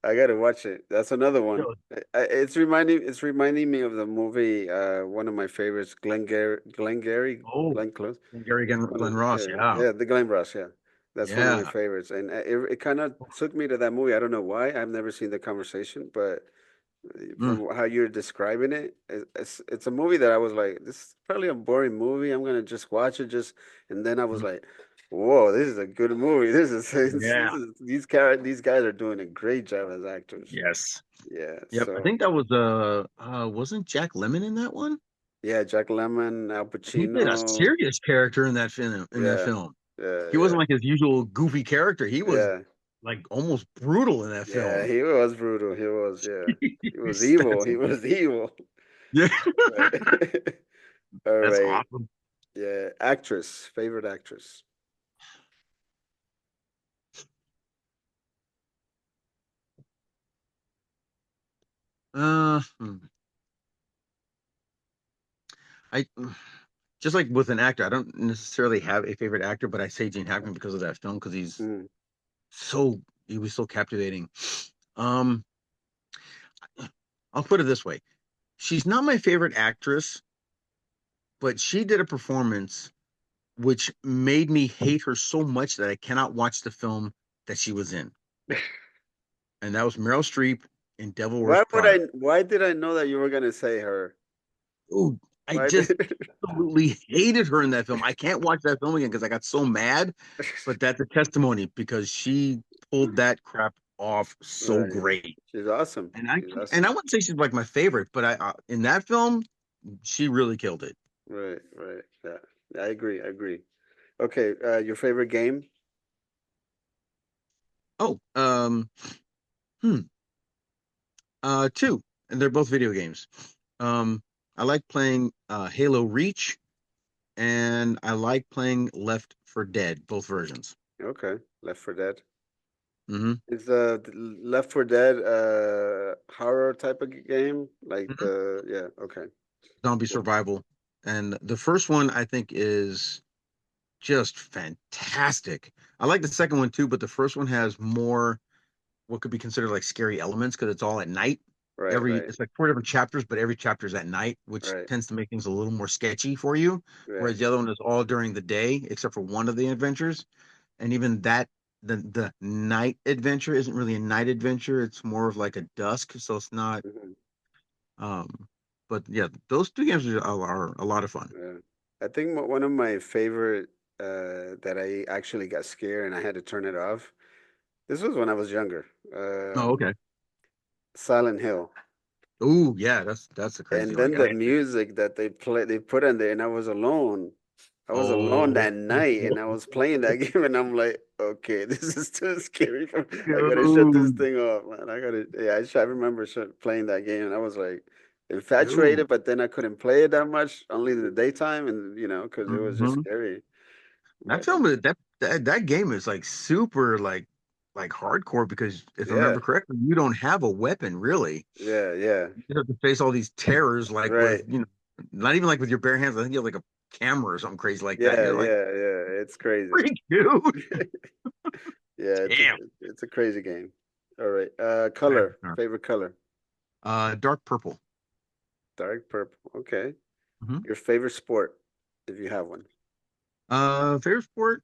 I gotta watch it. That's another one. It's reminding me of the movie. One of my favorites, oh, Glenn Close. Gary One Glenn of Ross, yeah, yeah. yeah, the Glenn Ross. Yeah. That's one of my Yeah. favorites, and it kind of took me to that movie. I don't know why. I've never seen The Conversation, but Mm, from how you're describing it, it's a movie that I was like, this is probably a boring movie. I'm gonna just watch it, and then I was mm. like, whoa, this is a good movie. This is Yeah. these guys are doing a great job as actors. Yes. Yeah, Yep. I so think that was wasn't Jack Lemmon in that one? yeah, Jack Lemmon, Al He played a Pacino. serious character in that film. Yeah, yeah, He yeah, wasn't like his usual goofy character. He was yeah. like almost brutal in that Yeah, film. he was brutal. He was, yeah. He was evil. That's He was evil. yeah. Right. All That's right. awesome. Yeah. Actress. Favorite actress. Hmm. I just like with an actor, I don't necessarily have a favorite actor, but I say Gene Hackman because of that film because Mm, so he was so captivating. Um, I'll put it this way: she's not my favorite actress, but she did a performance which made me hate her so much that I cannot watch the film that she was in, and that was Meryl Streep in Devil Wears Prada. why did I know that you were gonna say her? Oh, I Why just did absolutely hated her in that film. I can't watch that film again because I got so mad. But that's a testimony because she pulled that crap off so Right. great. She's awesome. And I She's and awesome. I wouldn't say she's like my favorite, but I in that film she really killed it. Right, right. Yeah. I agree. I agree. Okay, your favorite game? Oh, hmm, two, and they're both video games. Um, I like playing Halo Reach, and I like playing Left for Dead, both versions. Okay. Left 4 Dead. Hmm. Is Left 4 Dead horror type of game? Like Hmm. yeah, okay. Zombie Cool. survival, and the first one I think is just fantastic. I like the second one too, but the first one has more what could be considered like scary elements because it's all at night. Right, Every right, it's like four different chapters, but every chapter is at night, which right. tends to make things a little more sketchy for you. Yeah. Whereas the other one is all during the day, except for one of the adventures. And even that, the night adventure isn't really a night adventure. It's more of like a dusk, so it's not. Hmm. Um, but yeah, those two games are a lot of fun. Yeah. I think one of my favorite that I actually got scared and I had to turn it off. This was when I was younger. Oh, okay. Silent Hill. Oh, yeah, that's a crazy And one. then the music that they put in there, and I was alone. I was alone Oh, that night, and I was playing that game, and I'm like, okay, this is too scary. I gotta shut this dude, thing off, man. I gotta, yeah. I remember playing that game, and I was like dude. infatuated, but then I couldn't play it that much, only in the daytime, and because it was just Hmm. scary. That But film is that game is like super like hardcore because if I yeah, remember correctly, you don't have a weapon really. yeah, yeah, You have to face all these terrors like with right. not even like with your bare hands. I think you have like a camera or something crazy like that. Yeah, You're like, yeah, yeah. It's crazy. freak, dude. Yeah, Damn. it's a crazy game. All right. That's Color. dark. Favorite color. Dark purple. Dark purple. Okay. Hmm. Your favorite sport, if you have one. Favorite sport.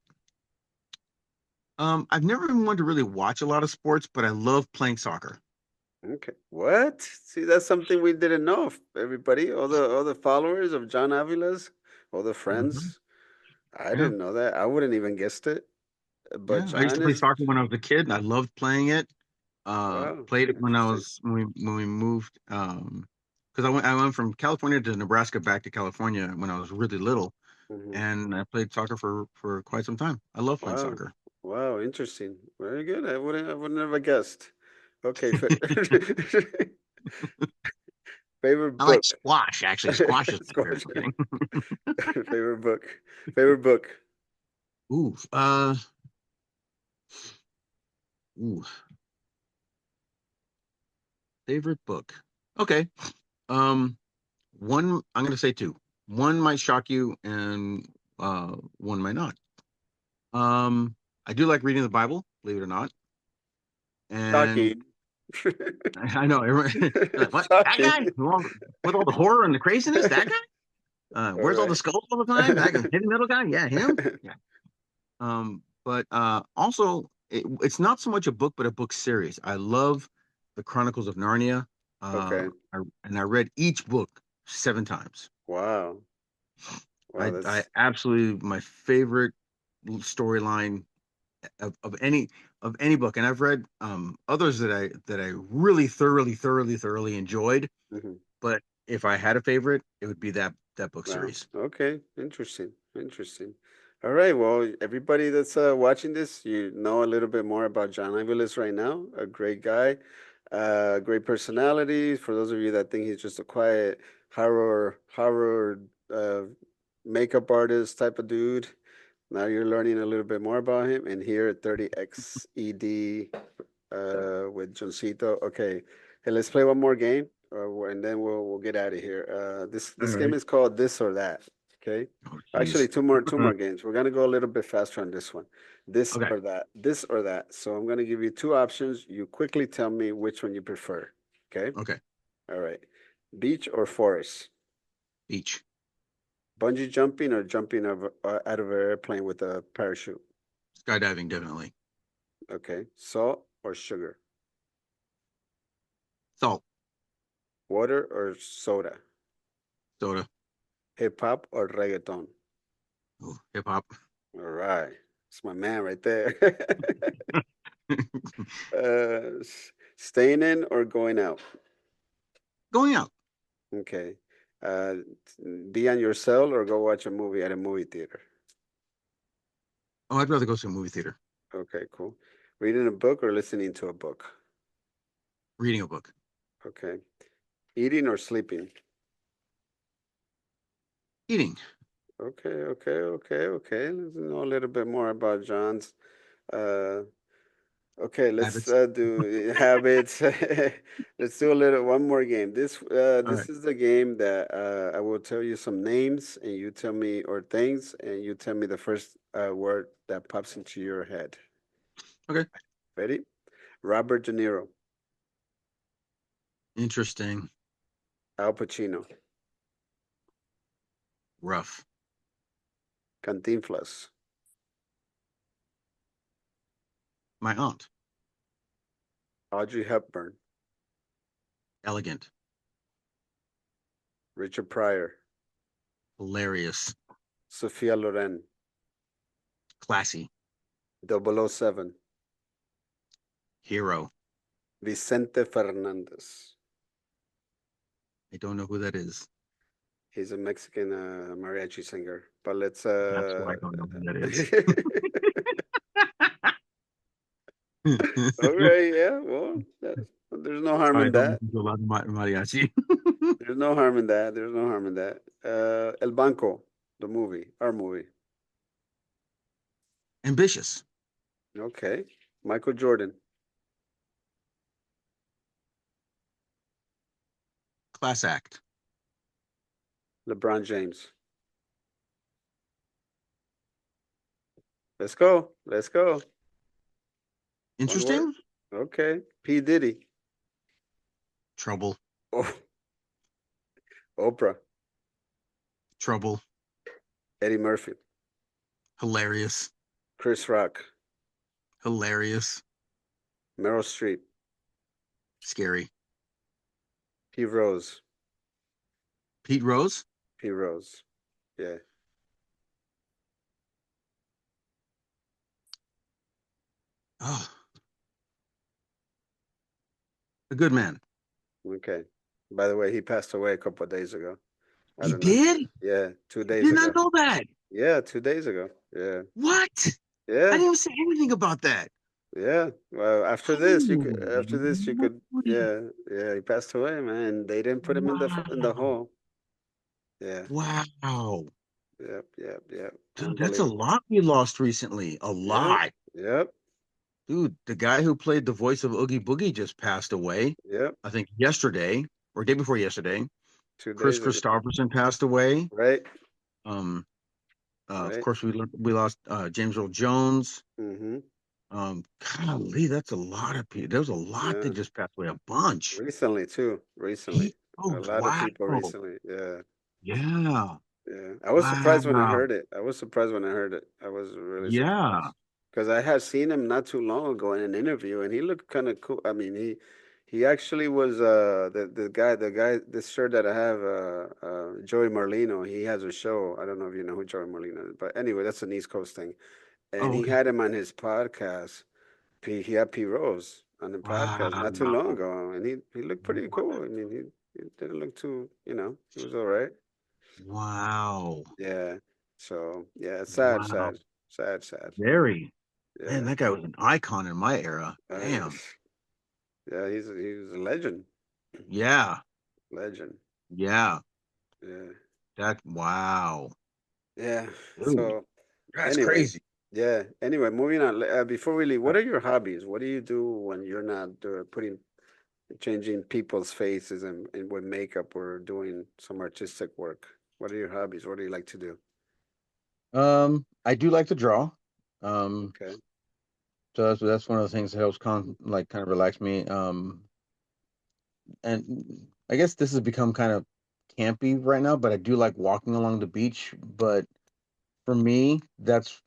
I've never been one to really watch a lot of sports, but I love playing soccer. Okay. What? See, that's something we didn't know. Everybody, all the followers of John Aviles, all the Hmm. friends. I Yeah. didn't know that. I wouldn't even guessed it. But Yeah. I used John to play is soccer when I was a kid and I loved playing it. wow, Played it when I interesting. was when we moved because I went from California to Nebraska back to California when I was really little, Hmm. and I played soccer for quite some time. I love playing Wow. soccer. Wow, interesting. Very good. I wouldn't have guessed. Okay. Favorite I like book. squash, actually. Squash is my favorite Squash. thing. Favorite book. Favorite book. Ooh, ooh, favorite book. Okay. Um, one I'm gonna say two. One might shock you, and one might not. Um, I do like reading the Bible, believe it or not. And Shocking. I know everyone, like, what that Shocking. guy with all the horror and the craziness, that guy? All Where's all the right. skulls all the time? That heavy metal guy? Yeah, him. Yeah. But also, it's not so much a book, but a book series. I love the Chronicles of Narnia. Okay. I read each book 7 times. Wow. Wow, I that's absolutely my favorite storyline of any book, and I've read others that I really thoroughly enjoyed. mhm. But if I had a favorite, it would be that book Wow. series. Okay. Interesting. Interesting. All right. Well, everybody that's watching this, you know a little bit more about John Aviles right now. A great guy, great personality. For those of you that think he's just a quiet horror makeup artist type of dude, now you're learning a little bit more about him. And here at 30XED with Johncito. Okay, hey, let's play one more game, and then we'll get out of here. All This game right. is called This or That. Okay, Oh, actually, jeez. two more games. We're gonna go a little bit faster on this one. Okay. This or that. So I'm gonna give you two options. You quickly tell me which one you prefer. Okay. Okay. All right. Beach or forest? Beach. Bungee jumping or jumping out of an airplane with a parachute? Skydiving, definitely. Okay. Salt or sugar? Salt. Water or soda? Soda. Hip hop or reggaeton? Hip hop. All right. It's my man right there. Staying in or going out? Going out. Okay. Uh, be on your cell or go watch a movie at a movie theater? Oh, I'd rather go to a movie theater. Okay, cool. Reading a book or listening to a book? Reading a book. Okay. Eating or sleeping? Eating. Okay. Let's know a little bit more about John's. Uh, Okay, let's Habits. do habits. Let's do a little one more game. All This right. is the game that I will tell you some names and you tell me or things and you tell me the first word that pops into your head. Okay. Ready? Robert De Niro, Interesting. Al Pacino, Rough. Cantinflas, My aunt. Audrey Hepburn, Elegant. Richard Pryor, Hilarious. Sophia Loren, Classy. 007, Hero. Vicente Fernandez. I don't know who that is. He's a Mexican mariachi singer. But let's That's why I don't know who that is. All right, yeah. Well, there's no harm I in don't that. listen to a lot of mariachi. There's no harm in that. There's no harm in that. El Banco, the movie, our movie. Ambitious. Okay. Michael Jordan, Class act. LeBron James. Let's go. Let's go. One word. Interesting. Okay. P. Diddy. Trouble. Oh, Oprah. Trouble. Eddie Murphy. Hilarious. Chris Rock. Hilarious. Meryl Streep. Scary. P. Rose. Pete Rose. P. Rose. Yeah. Oh, a good man. Okay. By the way, he passed away a couple of days ago. I He don't know if you. did? Yeah, two I days did not ago. know that. Yeah, 2 days ago. Yeah. What? I Yeah. didn't say anything about that. Yeah. Well, after this you Holy could moly. yeah, he passed away, man. They didn't put him in the Wow. hole. Yeah. Wow. Yep. Dude, that's a Unbelievable. lot we lost recently. A Yep. lot. Yep. Dude, the guy who played the voice of Oogie Boogie just passed away. Yep. I think yesterday or day before yesterday. Two Chris days ago. Christopherson passed away. Right? Um, of Right. course, we lost James Earl Jones. Mm-hmm. Golly, that's a lot of people. There was a lot that Yeah. just passed away. A bunch. Recently too. Recently. A Oh, lot of wow. people recently. Yeah. Yeah. Yeah. I was surprised when I Wow. heard it. I was surprised when I heard it. I was really Yeah. surprised. because I had seen him not too long ago in an interview, and he looked kind of cool. I mean, he actually was the guy this shirt that I have Joey Marlino. He has a show. I don't know if you know who Joey Marlino is, but anyway, that's an East Coast thing. And Oh, he okay. had him on his podcast. He had P Rose on the podcast not too long Wow. ago, and he looked pretty cool. I mean, he didn't look too, he was all right. Wow. Yeah. So yeah, sad, Wow. sad, sad, sad. Very. Man, Yeah. that guy was an icon in my era. Uh, Damn. yeah, he was a legend. Yeah. Legend. Yeah. Yeah. Wow. Yeah. Dude, So that's anyway, crazy. yeah. Anyway, moving on. Before we leave, what are your hobbies? What do you do when you're not changing people's faces and with makeup or doing some artistic work? What are your hobbies? What do you like to do? I do like to draw. Um, Okay. so that's one of the things that helps kind of relax me. And I guess this has become kind of campy right now, but I do like walking along the beach. But for me, that's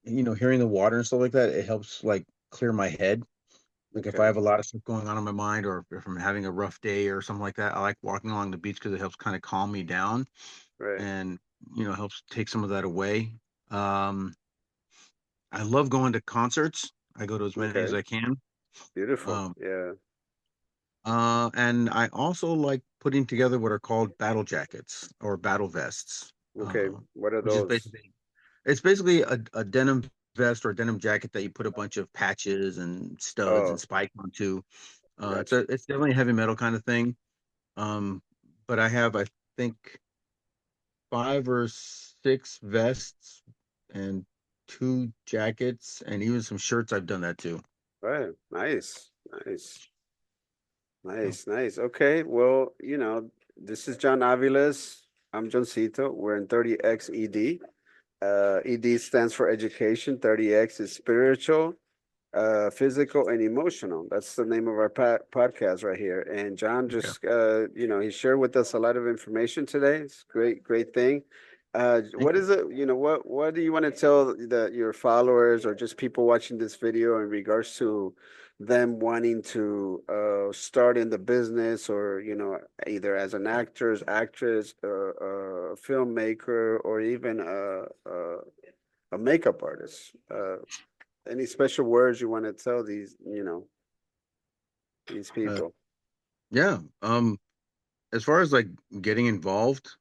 hearing the water and stuff like that, it helps like clear my head. Like if I Okay. have a lot of stuff going on in my mind, or if I'm having a rough day or something like that, I like walking along the beach because it helps kind of calm me down Right. and helps take some of that away. Um, I love going to concerts. I go to as many as Okay. I can. Beautiful. Um, Yeah. and I also like putting together what are called battle jackets or battle vests, Okay. What are which is those? basically it's basically a denim vest or a denim jacket that you put a bunch of patches and studs and Oh, spikes onto. gotcha. It's definitely a heavy metal kind of thing. Um, but I think 5 or 6 vests and 2 jackets and even some shirts. I've done that too. Right. Nice. Nice. So, Nice. Nice. Okay. Well, this is John Aviles. I'm John Cito. We're in 30X ED. ED stands for education. 30X is spiritual, physical, and emotional. That's the name of our podcast right here. And John okay. just, he shared with us a lot of information today. It's great, great thing. Thank What you. is it? What do you want to tell your followers or just people watching this video in regards to them wanting to start in the business or either as an actors, actress, a filmmaker, or even a makeup artist? Any special words you want to tell these Uh, people? yeah. As far as like getting involved,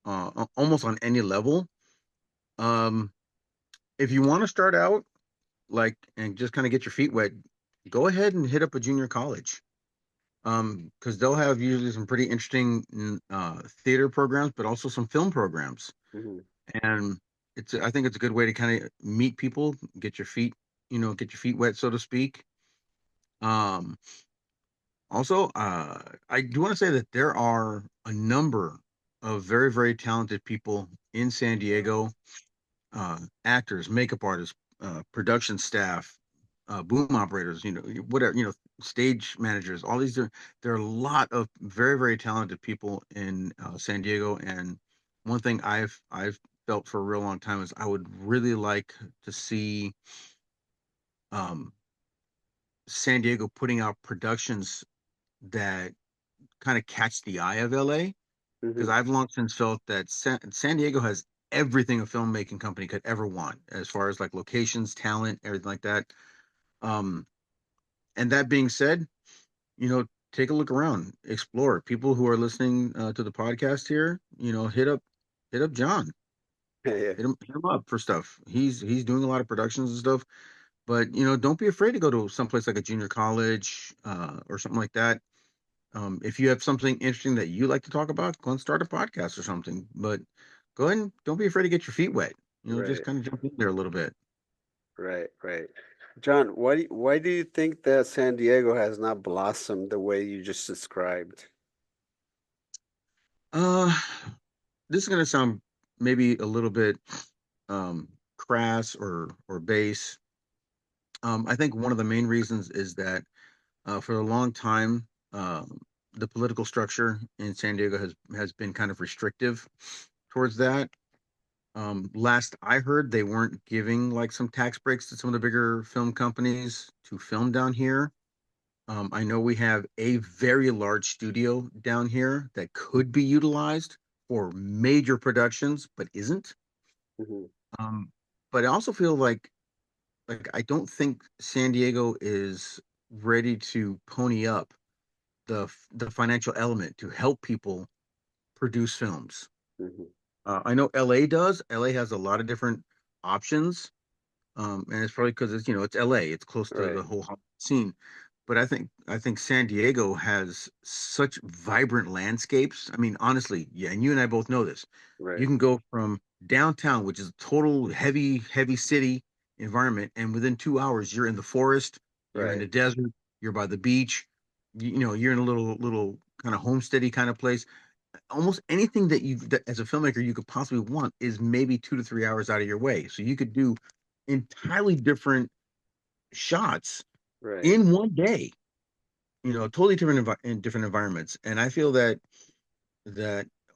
almost on any level, um, if you want to start out like and just kind of get your feet wet, go ahead and hit up a junior college. Because they'll have usually some pretty interesting theater programs, but also some film programs. Hmm. And I think it's a good way to kind of meet people, get your feet wet, so to speak. Um, Also, I do want to say that there are a number of very, very talented people in San Diego, actors, makeup artists, production staff, boom operators, whatever, stage managers, all these there are a lot of very, very talented people in San Diego. And one thing I've felt for a real long time is I would really like to see um, San Diego putting out productions that kind of catch the eye of LA, because Hmm. I've long since felt that San Diego has everything a filmmaking company could ever want as far as like locations, talent, everything like that. Um, and that being said, take a look around, explore. People who are listening to the podcast here, hit up John, Yeah, hit him up for stuff. He's doing a lot of productions and stuff, but don't be afraid to go to someplace like a junior college or something like that. If you have something interesting that you like to talk about, go and start a podcast or something. But go ahead and don't be afraid to get your feet wet. Just right, kind of jump in there a little bit. right, right. John, why do you think that San Diego has not blossomed the way you just described? Uh, this is gonna sound maybe a little bit crass or base. I think one of the main reasons is that for a long time, the political structure in San Diego has been kind of restrictive towards that. Last I heard, they weren't giving like some tax breaks to some of the bigger film companies to film down here. I know we have a very large studio down here that could be utilized for major productions, but isn't. Hmm. Um, but I also feel like I don't think San Diego is ready to pony up the financial element to help people produce films. Hmm. I know LA does. LA has a lot of different options, and it's probably because it's LA. It's close to the Right. whole Hollywood scene. But I think San Diego has such vibrant landscapes. I mean, honestly, yeah, and you and I both know this. You Right. can go from downtown, which is a total heavy city environment, and within 2 hours, you're in the forest, you're in Right. the desert, you're by the beach, you're in a little kind of homesteady kind of place. Almost anything that as a filmmaker you could possibly want is maybe 2 to 3 hours out of your way. So you could do entirely different shots Right. in one day, totally in different environments. And I feel that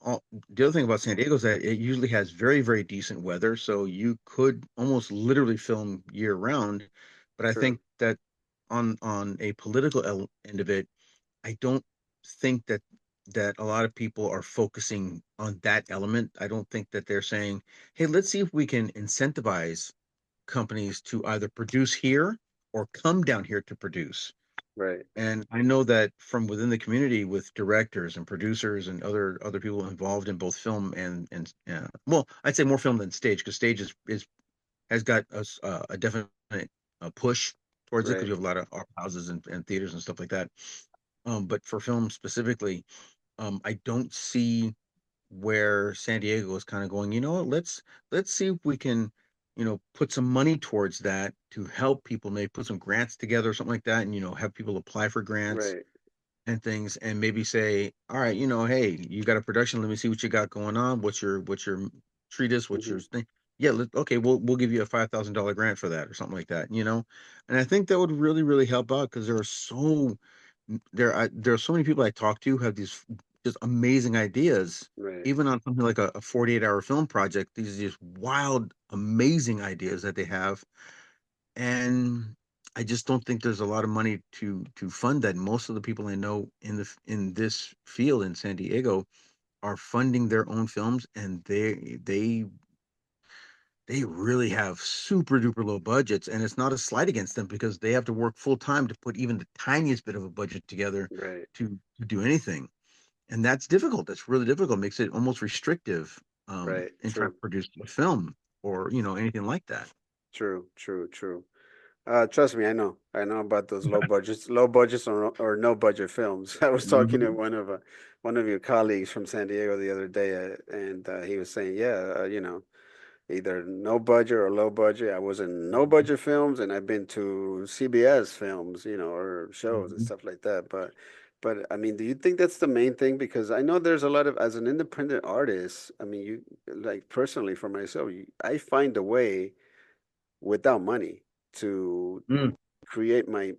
all, the other thing about San Diego is that it usually has very, very decent weather, so you could almost literally film year round. But I True. think that on a political end of it, I don't think that a lot of people are focusing on that element. I don't think that they're saying, "Hey, let's see if we can incentivize companies to either produce here or come down here to produce." Right. And I know that from within the community with directors and producers and other people involved in both film and well, I'd say more film than stage because stage is has got a definite push towards it because Right. we have a lot of art houses and theaters and stuff like that. But for film specifically, I don't see where San Diego is kind of going, what, let's see if we can, put some money towards that to help people, maybe put some grants together or something like that, and have people apply for grants Right. and things and maybe say, all right, hey, you got a production, let me see what you got going on. What's your treatise, what's your Hmm. thing? Yeah, okay, we'll give you a $5,000 grant for that or something like that, And I think that would really, really help out because there are so many people I talk to who have these just amazing ideas, Right. even on something like a 48-hour film project. These are just wild, amazing ideas that they have, and I just don't think there's a lot of money to fund that. Most of the people I know in this field in San Diego are funding their own films, and they really have super duper low budgets, and it's not a slight against them because they have to work full time to put even the tiniest bit of a budget together Right. to do anything, and that's difficult. That's really difficult. Makes it almost restrictive Right. in trying True. to produce a film or anything like that. True. True. True. Trust me, I know. I know about those low budgets or no budget films. I was talking to Mhm. one of your colleagues from San Diego the other day, and he was saying, yeah, either no budget or low budget. I was in no budget films, and I've been to CBS films, or shows and Mhm. stuff like that. But I mean, do you think that's the main thing? Because I know there's a lot of, as an independent artist. I mean, you like personally for myself, I find a way without money to Mm. create my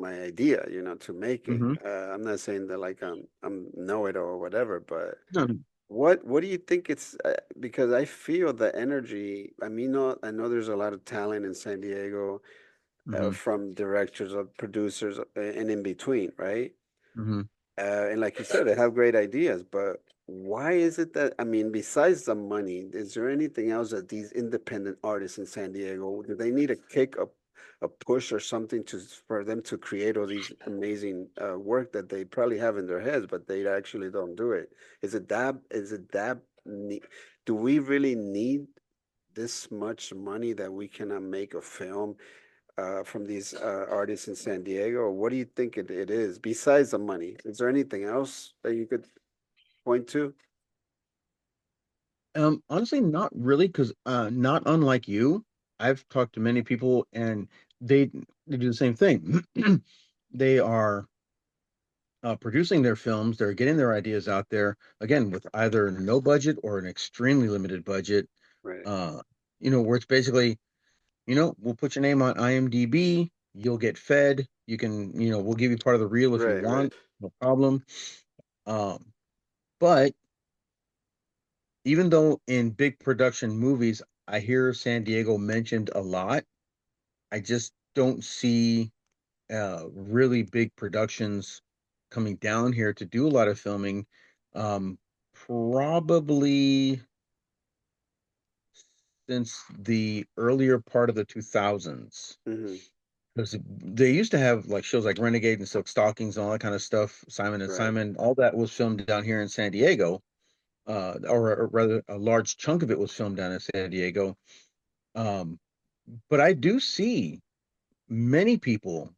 idea, to make it. Mhm. I'm not saying that like I'm know it or whatever, but No. what do you think it's because I feel the energy. I mean, no, I know there's a lot of talent in San Diego, Mhm. from directors or producers, and in between, right? Mhm. And like you said, they have great ideas, but why is it that, I mean, besides the money, is there anything else that these independent artists in San Diego, do they need a kick, a push or something for them to create all these amazing work that they probably have in their heads, but they actually don't do it? Is it that do we really need this much money that we cannot make a film from these artists in San Diego? Or what do you think it is besides the money? Is there anything else that you could point to? Honestly, not really, because not unlike you, I've talked to many people and they they do the same thing. They are producing their films, they're getting their ideas out there again with either no budget or an extremely limited budget. Right, Uh, where it's basically, we'll put your name on IMDb, you'll get fed, you can, we'll give you part of the reel if you right, right, want, no problem. Um, but even though in big production movies, I hear San Diego mentioned a lot, I just don't see really big productions coming down here to do a lot of filming. Um, Probably since the earlier part of the 2000s. Hmm. Because they used to have like shows like Renegade and Silk Stockings and all that kind of stuff, Simon and Right. Simon, all that was filmed down here in San Diego, or rather, a large chunk of it was filmed down in San Diego. Um, but I do see many people,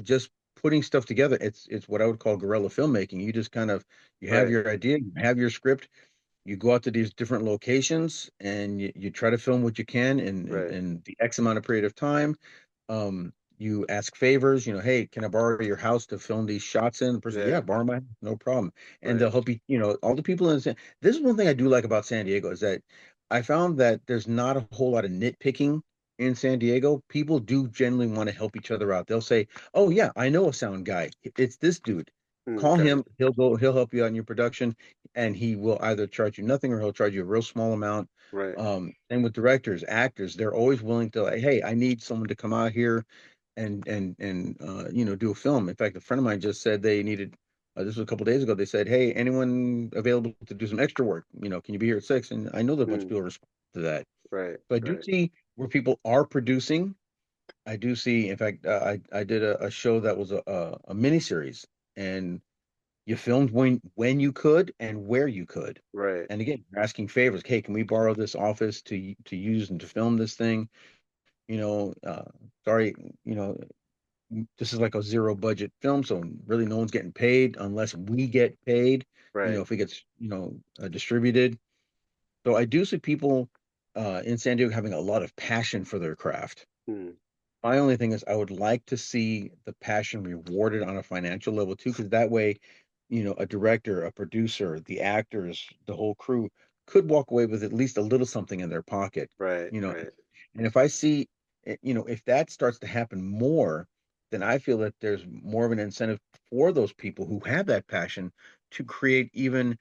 just putting stuff together. It's what I would call guerrilla filmmaking. You just kind of you have Right. your idea, you have your script, you go out to these different locations and you try to film what you can Right. in the X amount of period of time. You ask favors, hey, can I borrow your house to film these shots in? The person, yeah, Yeah. borrow my house, no problem. And they'll Right. help you, all the people in this is one thing I do like about San Diego is that I found that there's not a whole lot of nitpicking in San Diego. People do generally want to help each other out. They'll say, oh yeah, I know a sound guy. It's this dude. Call Okay. him, he'll help you out in your production, and he will either charge you nothing or he'll charge you a real small amount. Right. And with directors, actors, they're always willing to like, hey, I need someone to come out here and do a film. In fact, a friend of mine just said they needed this was a couple days ago. They said, "Hey, anyone available to do some extra work? Can you be here at 6?" And I know that a bunch of Mm. people respond to that. Right. So I do Right. see where people are producing. I do see. In fact, I did a show that was a mini series, and you filmed when you could and where you could. Right. And again, you're asking favors. Hey, can we borrow this office to use and to film this thing? You know, uh, sorry, you know, this is like a zero budget film, so really no one's getting paid unless we get paid, Right. if it gets, distributed. So I do see people in San Diego having a lot of passion for their craft. Mm. My only thing is I would like to see the passion rewarded on a financial level too, because that way, a director, a producer, the actors, the whole crew could walk away with at least a little something in their pocket, Right. you know. Right. And if I see, if that starts to happen more, then I feel that there's more of an incentive for those people who have that passion to create even,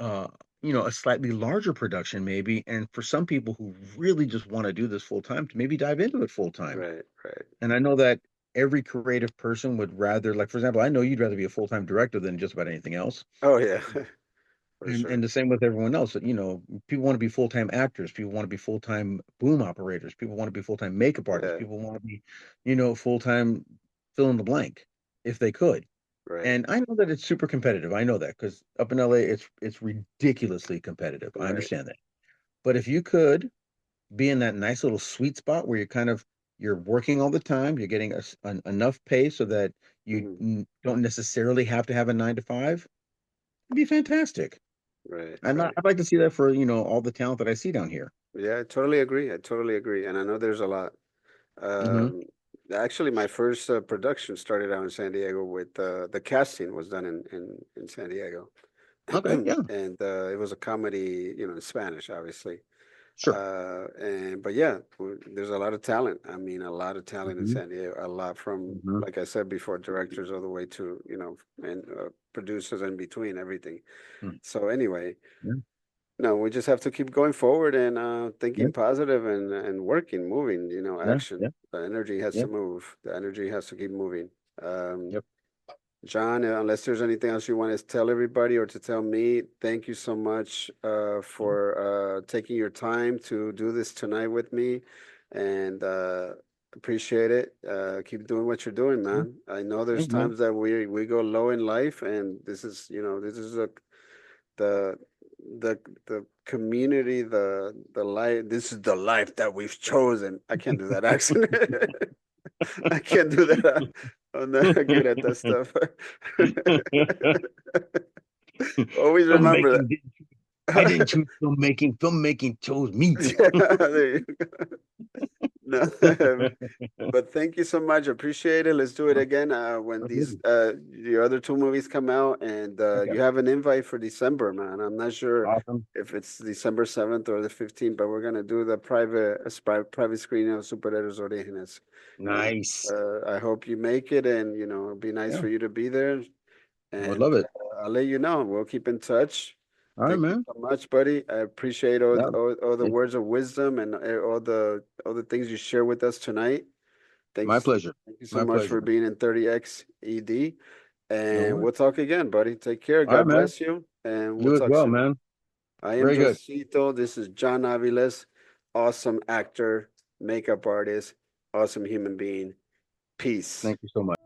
uh, a slightly larger production maybe. And for some people who really just want to do this full time, to maybe dive into it full time. Right. Right. And I know that every creative person would rather, like, for example, I know you'd rather be a full-time director than just about anything else. Oh yeah. For And sure. the same with everyone else. People want to be full-time actors, people want to be full-time boom operators, people want to be full-time makeup artists, Yeah. people want to be, full-time fill in the blank if they could. Right. And I know that it's super competitive. I know that because up in LA, it's ridiculously competitive. I Right. understand that. But if you could be in that nice little sweet spot where you're working all the time, you're getting enough pay so that you Hmm. don't necessarily have to have a 9 to 5, it'd be fantastic. Right. And Right. I'd like to see that for, all the talent that I see down here. Yeah, I totally agree. I totally agree. And I know there's a lot. Hmm. Um, Actually, my first production started out in San Diego with the casting was done in San Diego. Okay, yeah, And it was a comedy, in Spanish, obviously. sure. And but yeah, there's a lot of talent. I mean, a lot of talent in Hmm. San Diego. A lot from, Hmm. like I said before, directors all the way to, and producers in between, everything. So anyway, Yeah, no, we just have to keep going forward and yeah, thinking positive and working, moving. yeah, Action. yeah, The energy has yeah, to move. The energy has to keep moving. Um, yep. John, unless there's anything else you want to tell everybody or to tell me, thank you so much for taking your time to do this tonight with me, and appreciate it. Keep doing what you're doing, Yeah, man. I know there's thank you, man. times that we go low in life, and this is the the the community, the life. This is the life that we've chosen. I can't do that accent. I can't do that. I'm not good at that stuff. Always remember Filmmaking didn't, I didn't that. choose filmmaking. Filmmaking chose me. Yeah, there you go. No, but thank you so much. Appreciate it. Let's do it again when these your other two movies come out, and Okay. you have an invite for December, man. I'm not sure Awesome. if it's December 7th or the 15th, but we're gonna do the private screening of Superhéroes Orígenes. And Nice. I hope you make it, and it'll be nice Yeah, for you to be there. I would And love it. I'll let you know. We'll keep in touch. All right, Thank you man. so much, buddy. I appreciate all, Yeah, all the it- words of wisdom and all the things you share with us tonight. my pleasure. Thank you so My much pleasure. for being in 30X ED. No And worries. we'll talk again, buddy. Take care. All right, God man. bless you. And we'll You as talk well, soon. man. I am Very good. Josito. This is John Aviles, awesome actor, makeup artist, awesome human being. Peace. Thank you so much.